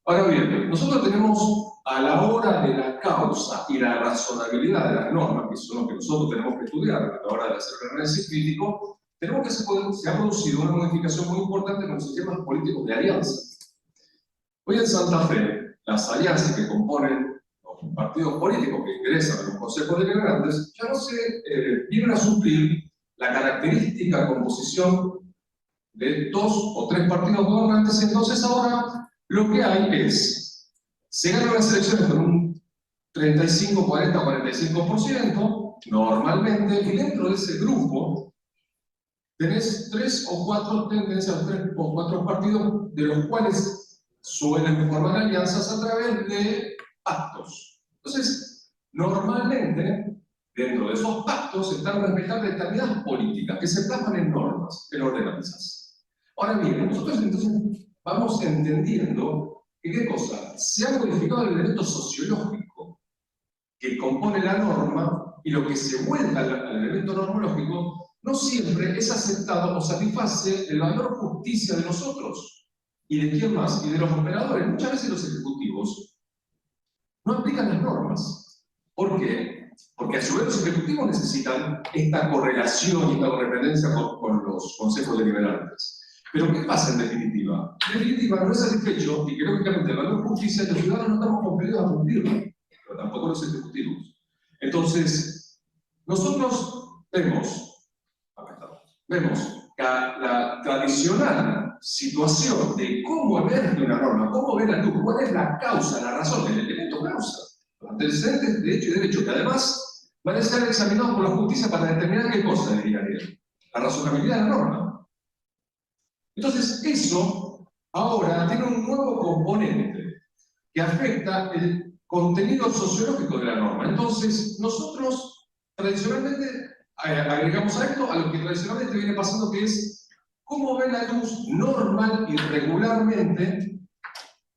Ahora bien, nosotros tenemos a la hora de la causa y la razonabilidad de las normas, que son lo que nosotros tenemos que estudiar a la hora de hacer el análisis crítico, tenemos que se ha producido una modificación muy importante con los sistemas políticos de alianza. Hoy en Santa Fe, las alianzas que componen los partidos políticos que ingresan a los consejos deliberantes ya no se vienen a suplir la característica composición de 2 o 3 partidos gobernantes. Entonces ahora lo que hay es, se ganan las elecciones con un 35, 40, 45% normalmente, y dentro de ese grupo tenés 3 o 4 tendencias, 3 o 4 partidos, de los cuales suelen formar alianzas a través de pactos. Entonces, normalmente, dentro de esos pactos están respetadas determinadas políticas que se plasman en normas, en ordenanzas. Ahora bien, nosotros entonces vamos entendiendo que ¿qué cosa? Se ha modificado el elemento sociológico que compone la norma, y lo que se vuelve al elemento normológico no siempre es aceptado o satisface el valor justicia de nosotros. ¿Y de quién más? Y de los operadores. Muchas veces los ejecutivos no aplican las normas. ¿Por qué? Porque a su vez los ejecutivos necesitan esta correlación y esta correspondencia con los consejos deliberantes. Pero ¿qué pasa en definitiva? En definitiva, no es satisfecho y que lógicamente el valor justicia los ciudadanos no estamos compelidos a cumplirlo, pero tampoco los ejecutivos. Entonces, nosotros vemos que la tradicional situación de cómo emerge una norma, cómo ve la luz, cuál es la causa, la razón, el elemento causa, los antecedentes de hecho y derecho, que además van a ser examinados por la justicia para determinar qué cosa diría él, la razonabilidad de la norma. Entonces, eso ahora tiene un nuevo componente que afecta el contenido sociológico de la norma. Entonces, nosotros tradicionalmente agregamos a esto a lo que tradicionalmente viene pasando, que es cómo ve la luz normal y regularmente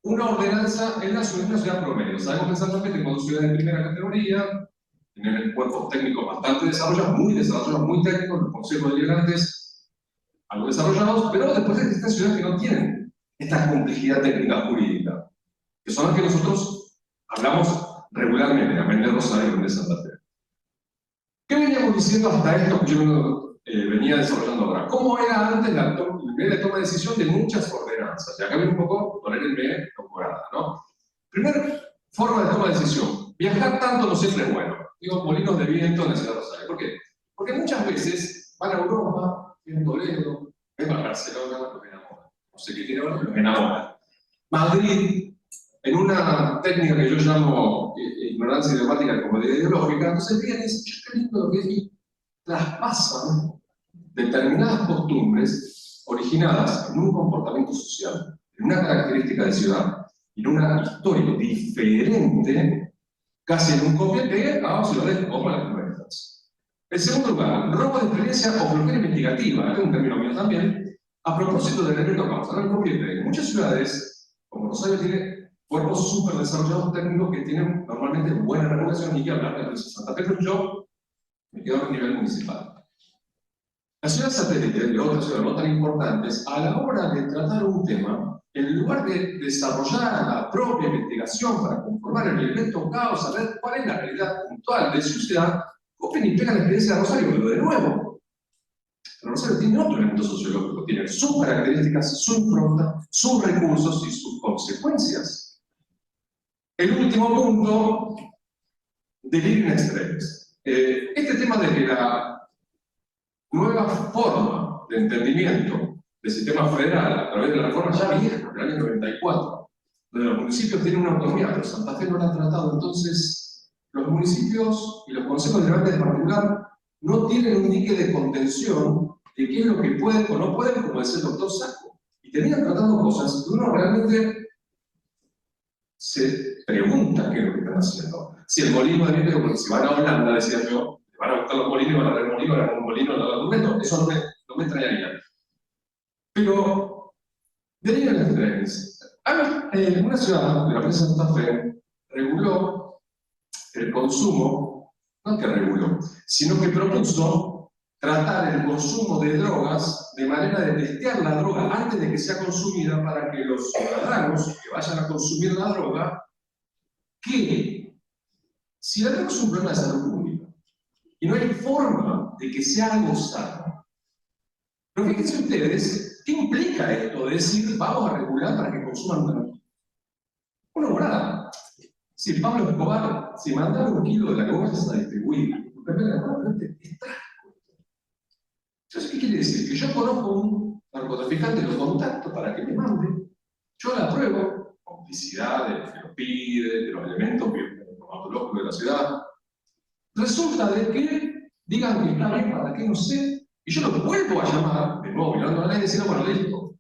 una ordenanza en una ciudad promedio. Sabemos exactamente que cuando ciudades de primera categoría tienen cuerpos técnicos bastante desarrollados, muy técnicos, los consejos deliberantes algo desarrollados, pero después existen ciudades que no tienen esta complejidad técnica jurídica, que son las que nosotros hablamos regularmente, a de Rosario y de Santa Fe. ¿Qué veníamos diciendo hasta esto que yo venía desarrollando ahora? ¿Cómo era antes la toma de decisión de muchas ordenanzas? Y acá viene un poco ponerme temporada, ¿no? Primera forma de toma de decisión. Viajar tanto no siempre es bueno. Digo, molinos de viento en la ciudad de Rosario. ¿Por qué? Porque muchas veces van a Europa, en Toledo, ven a Barcelona, los enamoran. No sé qué tiene ahora, los enamoran. Madrid, en una técnica que yo llamo ignorancia idiomática como ideológica, entonces vienen y dicen, qué lindo lo que es, y traspasan determinadas costumbres originadas en un comportamiento social, en una característica de ciudad, en una historia diferente, casi en un copia-pega a ciudades como las nuestras. En segundo lugar, robo de experiencia o flojera investigativa, es un término mío también, a propósito del elemento causa, no el copia-pega. Muchas ciudades, como Rosario, tiene cuerpos súper desarrollados técnicos que tienen normalmente buena regulación, y que hablar de la provincia de Santa Fe, pero yo me quedo a nivel municipal. Las ciudades satélites de otras ciudades no tan importantes, a la hora de tratar un tema, en lugar de desarrollar la propia investigación para conformar el elemento causa, ver cuál es la realidad puntual de su ciudad, copian y pegan la experiencia de Rosario, pero de nuevo. Rosario tiene otro elemento sociológico, tiene sus características, su impronta, sus recursos y sus consecuencias. El último punto, delirio in extremis. Este tema de que la nueva forma de entendimiento del sistema federal a través de la reforma ya vieja, del año 94, donde los municipios tienen una autonomía, pero Santa Fe no la ha tratado, entonces los municipios y los consejos deliberantes en particular no tienen un dique de contención de qué es lo que pueden o no pueden, como decía el doctor Sacco. Y terminan tratando cosas que uno realmente se pregunta qué es lo que están haciendo. Si el molino de viento, porque si van a Holanda, decía yo, van a buscar los molinos y van a traer molinos, van a un molino al lado del momento, eso no me extrañaría. Pero, de ahí en las trenes, una ciudad de la provincia de Santa Fe reguló el consumo, no que reguló, sino que propuso tratar el consumo de drogas de manera de testear la droga antes de que sea consumida, para que los ciudadanos que vayan a consumir la droga, que si la droga es un problema de salud pública y no hay forma de que sea algo sano, pero fíjense ustedes, ¿qué implica esto de decir vamos a regular para que consuman droga? Bueno, nada. Si Pablo Escobar, si mandara 1 kilo de la que vayas a distribuir, es tráfico. Entonces, ¿qué quiere decir? Que yo conozco un narcotraficante, lo contacto para que me mande, yo la apruebo, complicidad de que lo pide, de los elementos bromatológicos de la ciudad. Resulta de que digan que está bien, para que no sé, y yo lo vuelvo a llamar, de nuevo mirando a la ley, diciendo, bueno, listo,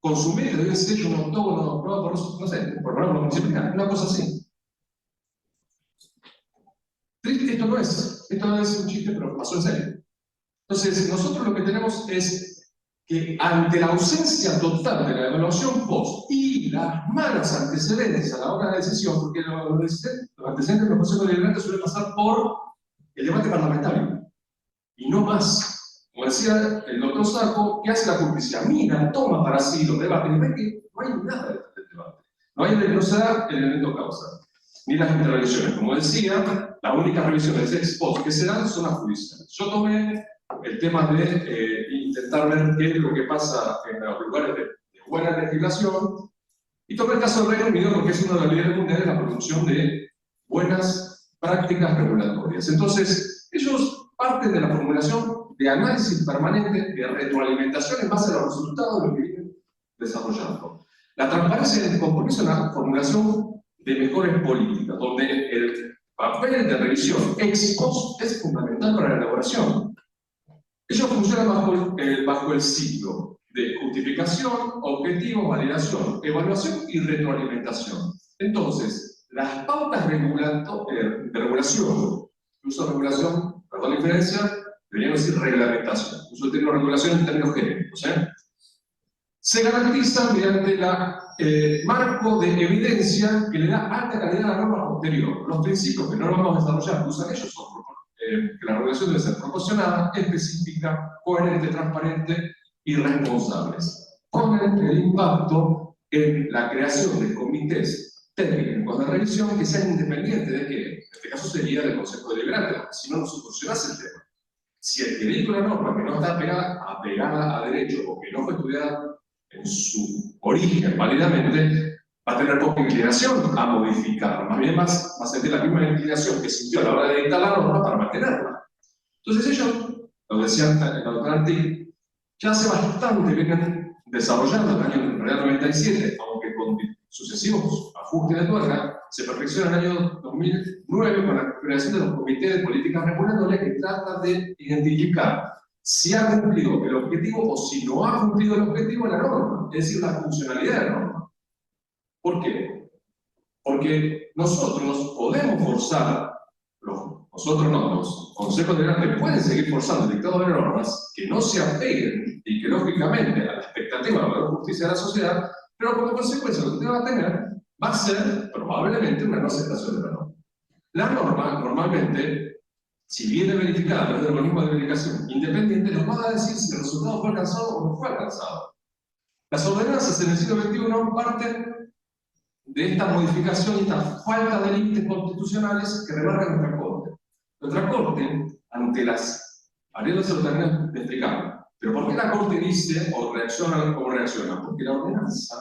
consumir, le doy un sello, un autógono, por no sé, por ponerlo municipal, una cosa así. Esto no es un chiste, pero pasó en serio. Entonces, nosotros lo que tenemos es que ante la ausencia total de la evaluación post y las malos antecedentes a la hora de la decisión, porque los antecedentes de los consejos deliberantes suelen pasar por el debate parlamentario, y no más. Como decía el doctor Sacco, ¿qué hace la justicia? Mira, toma para sí los debates, y ve que no hay nada del debate. No se da el elemento causa, ni las intervenciones. Como decía, las únicas revisiones ex post que se dan son las judiciales. Yo tomé el tema de intentar ver qué es lo que pasa en los lugares de buena legislación, y tomé el caso del Reino Unido porque es uno de los líderes mundiales en la producción de buenas prácticas regulatorias. Entonces, ellos parten de la formulación de análisis permanente, de retroalimentación en base a los resultados de lo que vienen desarrollando. La transparencia del compromiso es una formulación de mejores políticas, donde el papel de revisión ex post es fundamental para la elaboración. Ellos funcionan bajo el ciclo de justificación, objetivo, validación, evaluación y retroalimentación. Entonces, las pautas de regulación, uso de regulación, perdón la diferencia, deberíamos decir reglamentación, uso el término regulación en términos genéricos, se garantiza mediante el marco de evidencia que le da alta calidad a la norma posterior. Los principios que no vamos a desarrollar que usan ellos son que la regulación debe ser proporcionada, específica, coherente, transparente y responsables. Con el impacto en la creación de comités técnicos de revisión que sean independientes de que, en este caso sería del Consejo Deliberante, porque si no, no solucionase el tema. Si el que dicta una norma que no está apegada a derecho o que no fue estudiada en su origen válidamente, va a tener poca inclinación a modificar, más bien va a sentir la misma inclinación que sintió a la hora de dictar la norma para mantenerla. Entonces ellos, lo decía el doctor Antti, ya hace bastante vienen desarrollando en el año 97, aunque con sucesivos ajustes de tuerca, se perfecciona en el año 2009 con la creación de los comités de políticas regulatorias que tratan de identificar si ha cumplido el objetivo o si no ha cumplido el objetivo de la norma, es decir, la funcionalidad de la norma. ¿Por qué? Porque nosotros podemos forzar, nosotros no, los consejos deliberantes pueden seguir forzando el dictado de normas que no se apeguen y que lógicamente a la expectativa de la justicia de la sociedad, pero como consecuencia lo que va a tener va a ser probablemente una no aceptación de la norma. La norma normalmente, si viene verificada a través del organismo de verificación independiente, nos va a decir si el resultado fue alcanzado o no fue alcanzado. Las ordenanzas en el siglo XXI parten de esta modificación y esta falta de límites constitucionales que remarca nuestra Corte. Nuestra Corte, ante las... Ariel se lo termina de explicar, pero ¿por qué la Corte dice o reacciona como reacciona? Porque la ordenanza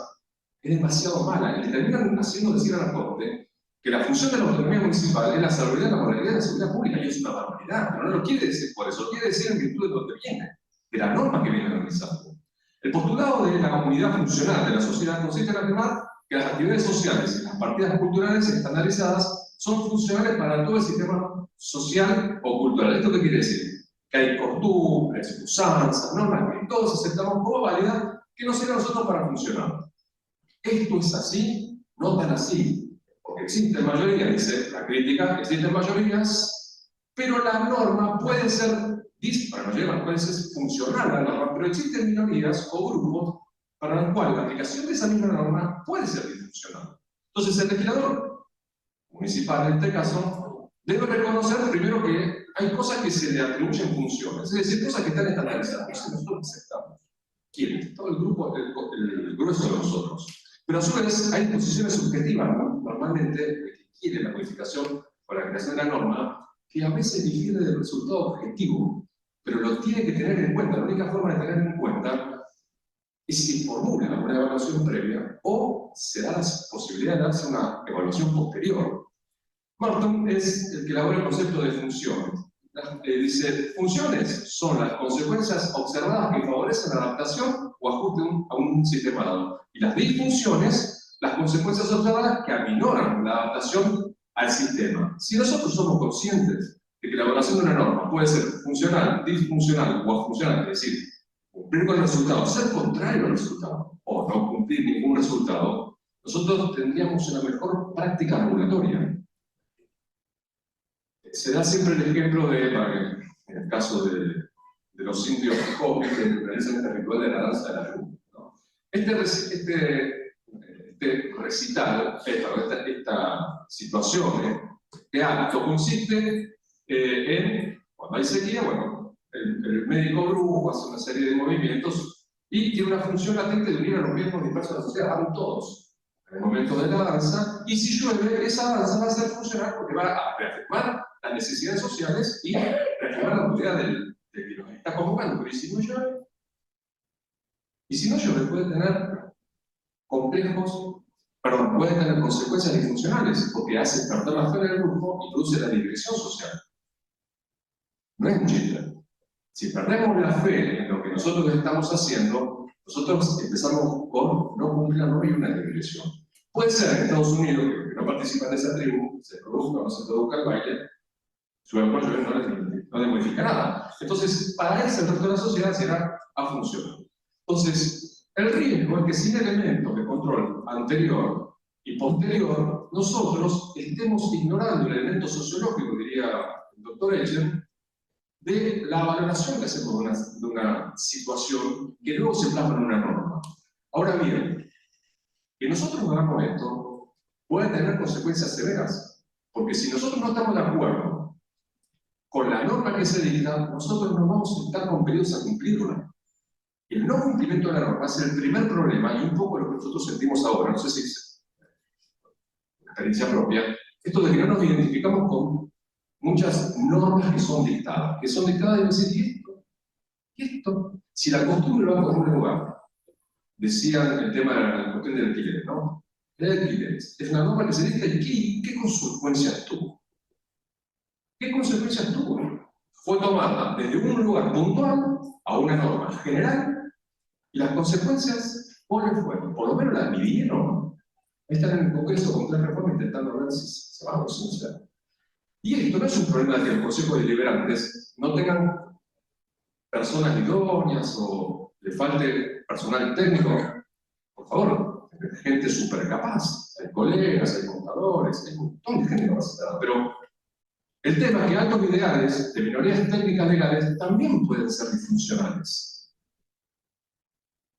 es demasiado mala y le terminan haciendo decir a la Corte que la función de la autonomía municipal es la salubridad, la moralidad y la seguridad pública, y es una barbaridad, pero no lo quiere decir por eso, lo quiere decir en virtud de donde viene, de la norma que viene analizando. El postulado de la comunidad funcional de la sociedad consiste en afirmar que las actividades sociales y las partidas culturales estandarizadas son funcionales para todo el sistema social o cultural. ¿Esto qué quiere decir? Que hay costumbres, usanzas, normas que todos aceptamos como válidas que nos sirven a nosotros para funcionar. ¿Esto es así? No tan así. Porque existen mayorías, dice la crítica, existen mayorías, pero la norma puede ser dispara, puede ser funcional la norma, pero existen minorías o grupos para los cuales la aplicación de esa misma norma puede ser disfuncional. Entonces el legislador municipal, en este caso, debe reconocer primero que hay cosas que se le atribuyen funciones, es decir, cosas que están estandarizadas, que nosotros aceptamos. ¿Quién? Todo el grupo, el grueso de nosotros. Pero a su vez hay disposiciones subjetivas, ¿no? Normalmente, el que quiere la modificación o la creación de la norma, que a veces difiere del resultado objetivo, pero lo tiene que tener en cuenta. La única forma de tener en cuenta es si formula una evaluación previa o se da la posibilidad de darse una evaluación posterior. Morton es el que elabora el concepto de funciones. Dice, funciones son las consecuencias observadas que favorecen la adaptación o ajuste a un sistema dado. Y las disfunciones, las consecuencias observadas que aminoran la adaptación al sistema. Si nosotros somos conscientes de que la evaluación de una norma puede ser funcional, disfuncional o afuncional, es decir, cumplir con el resultado, ser contrario al resultado, o no cumplir ningún resultado, nosotros tendríamos una mejor práctica regulatoria. Se da siempre el ejemplo de, en el caso de de los indios Hopi que realizan este ritual de la danza de la lluvia, ¿no? Este recital, esta situación, este acto consiste en, cuando hay sequía, bueno, el médico brujo hace una serie de movimientos y tiene una función latente de unir a los miembros dispersos de la sociedad, van todos en el momento de la danza, y si llueve, esa danza va a ser funcional porque va a reafirmar las necesidades sociales y reafirmar la autoridad del que nos está convocando. Pero ¿y si no llueve? Y si no llueve, puede tener puede tener consecuencias disfuncionales, porque hace perder la fe en el grupo y produce la digresión social. No es un chiste. Si perdemos la fe en lo que nosotros estamos haciendo, nosotros empezamos con no cumplir la norma y una digresión. Puede ser en Estados Unidos, que no participan de esa tribu, se produzca o no se produzca el baile, su apoyo no le modifica nada. Entonces, para eso el resto de la sociedad será a funcionar. Entonces, el riesgo es que sin elementos de control anterior y posterior, nosotros estemos ignorando el elemento sociológico, diría el doctor Echen, de la valoración que hacemos de una situación que luego se plasma en una norma. Ahora bien, que nosotros hagamos esto puede tener consecuencias severas, porque si nosotros no estamos de acuerdo con la norma que se dicta, nosotros no vamos a estar compelidos a cumplirla. El no cumplimiento de la norma es el primer problema, y un poco lo que nosotros sentimos ahora, no sé si es una experiencia propia, esto de que no nos identificamos con muchas normas que son dictadas y decir, ¿y esto? Si la costumbre lo hago en un lugar, decían el tema de la cuestión del alquiler, ¿no? El alquiler es una norma que se dicta y ¿qué consecuencias tuvo? ¿Qué consecuencias tuvo? Fue tomada desde un lugar puntual a una norma general, y las consecuencias, ¿cuáles fueron? Por lo menos las midieron. Están en el Congreso con 3 reformas intentando ver si se va o si no se va. Y esto no es un problema de que los consejos deliberantes no tengan personas idóneas o le falte personal técnico. Por favor, hay gente súper capaz, hay colegas, hay contadores, hay un montón de gente capacitada, pero el tema es que altos ideales de minorías técnicas legales también pueden ser disfuncionales.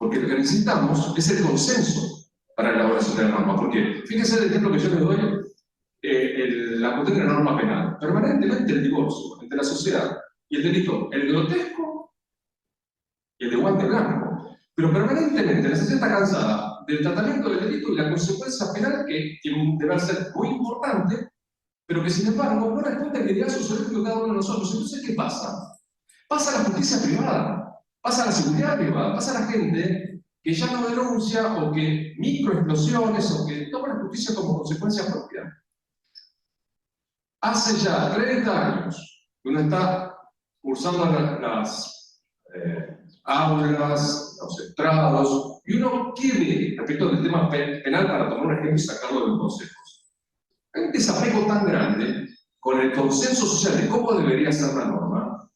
Porque lo que necesitamos es el consenso para la elaboración de la norma. Porque fíjense el ejemplo que yo les doy, la cuestión de la norma penal. Permanentemente el divorcio entre la sociedad y el delito, el grotesco y el de guante blanco. Pero permanentemente la sociedad está cansada del tratamiento del delito y la consecuencia penal, que tiene un deber ser muy importante, pero que sin embargo no responde al ideal sociológico de cada uno de nosotros. Entonces, ¿qué pasa? Pasa a la justicia privada, pasa a la seguridad privada, pasa a la gente que ya no denuncia o que microexplosiones o que toma la justicia como consecuencia propia. Hace ya 30 años que uno está cursando las aulas, los estrados, y uno quiere, respecto del tema penal, para tomar un ejemplo y sacarlo de los consejos. Hay un desapego tan grande con el consenso social de cómo debería ser la norma,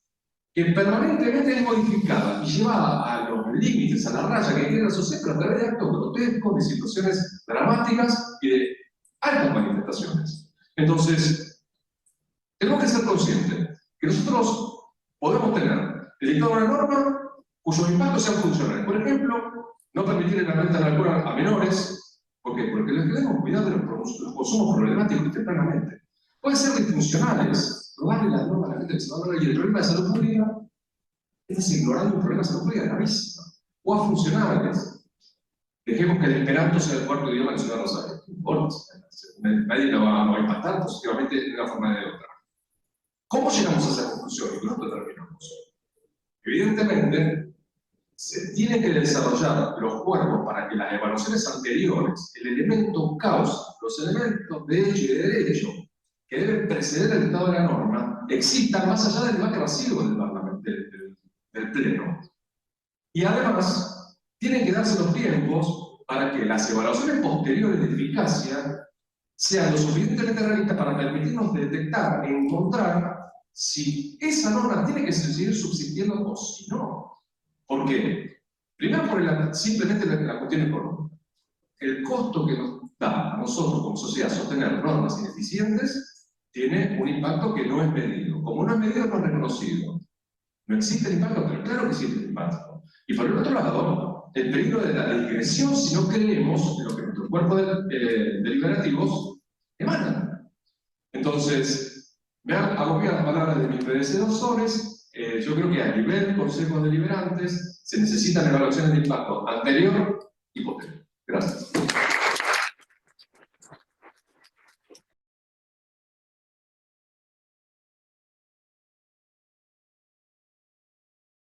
que permanentemente es modificada y llevada a los límites, a la raya que tiene la sociedad, pero a través de actos grotescos, de situaciones dramáticas y de altas manifestaciones. Entonces, tenemos que ser conscientes que nosotros podemos tener dictado una norma cuyos impactos sean funcionales. Por ejemplo, no permitir la venta de alcohol a menores. ¿Por qué? Porque les queremos cuidar de los consumos problemáticos tempranamente. Pueden ser disfuncionales, robarle la norma a la gente que se va a drogar, y el problema de salud pública es ignorando un problema de salud pública gravísimo. O a funcionales. Dejemos que el esperanto sea el cuarto idioma de Ciudad Rosario. No importa, nadie lo va a impactar positivamente de una forma o de otra. ¿Cómo llegamos a esa conclusión? Y con esto terminamos. Evidentemente, se tienen que desarrollar los cuerpos para que las evaluaciones anteriores, el elemento causa, los elementos de hecho y de derecho que deben preceder el estado de la norma, existan más allá del debate vacío del Parlamento, del Pleno. Y además, tienen que darse los tiempos para que las evaluaciones posteriores de eficacia sean lo suficientemente realistas para permitirnos detectar, encontrar si esa norma tiene que seguir subsistiendo o si no. ¿Por qué? Primero por simplemente la cuestión económica. El costo que nos da a nosotros como sociedad sostener normas ineficientes tiene un impacto que no es medido. Como no es medido, no es reconocido. No existe el impacto, pero claro que existe el impacto. Y por el otro lado, el peligro de la digresión si no creemos en lo que nuestros cuerpos deliberativos emanan. Entonces, vean, hago bien las palabras de mis predecesores. Yo creo que a nivel consejos deliberantes se necesitan evaluaciones de impacto anterior y posterior. Gracias.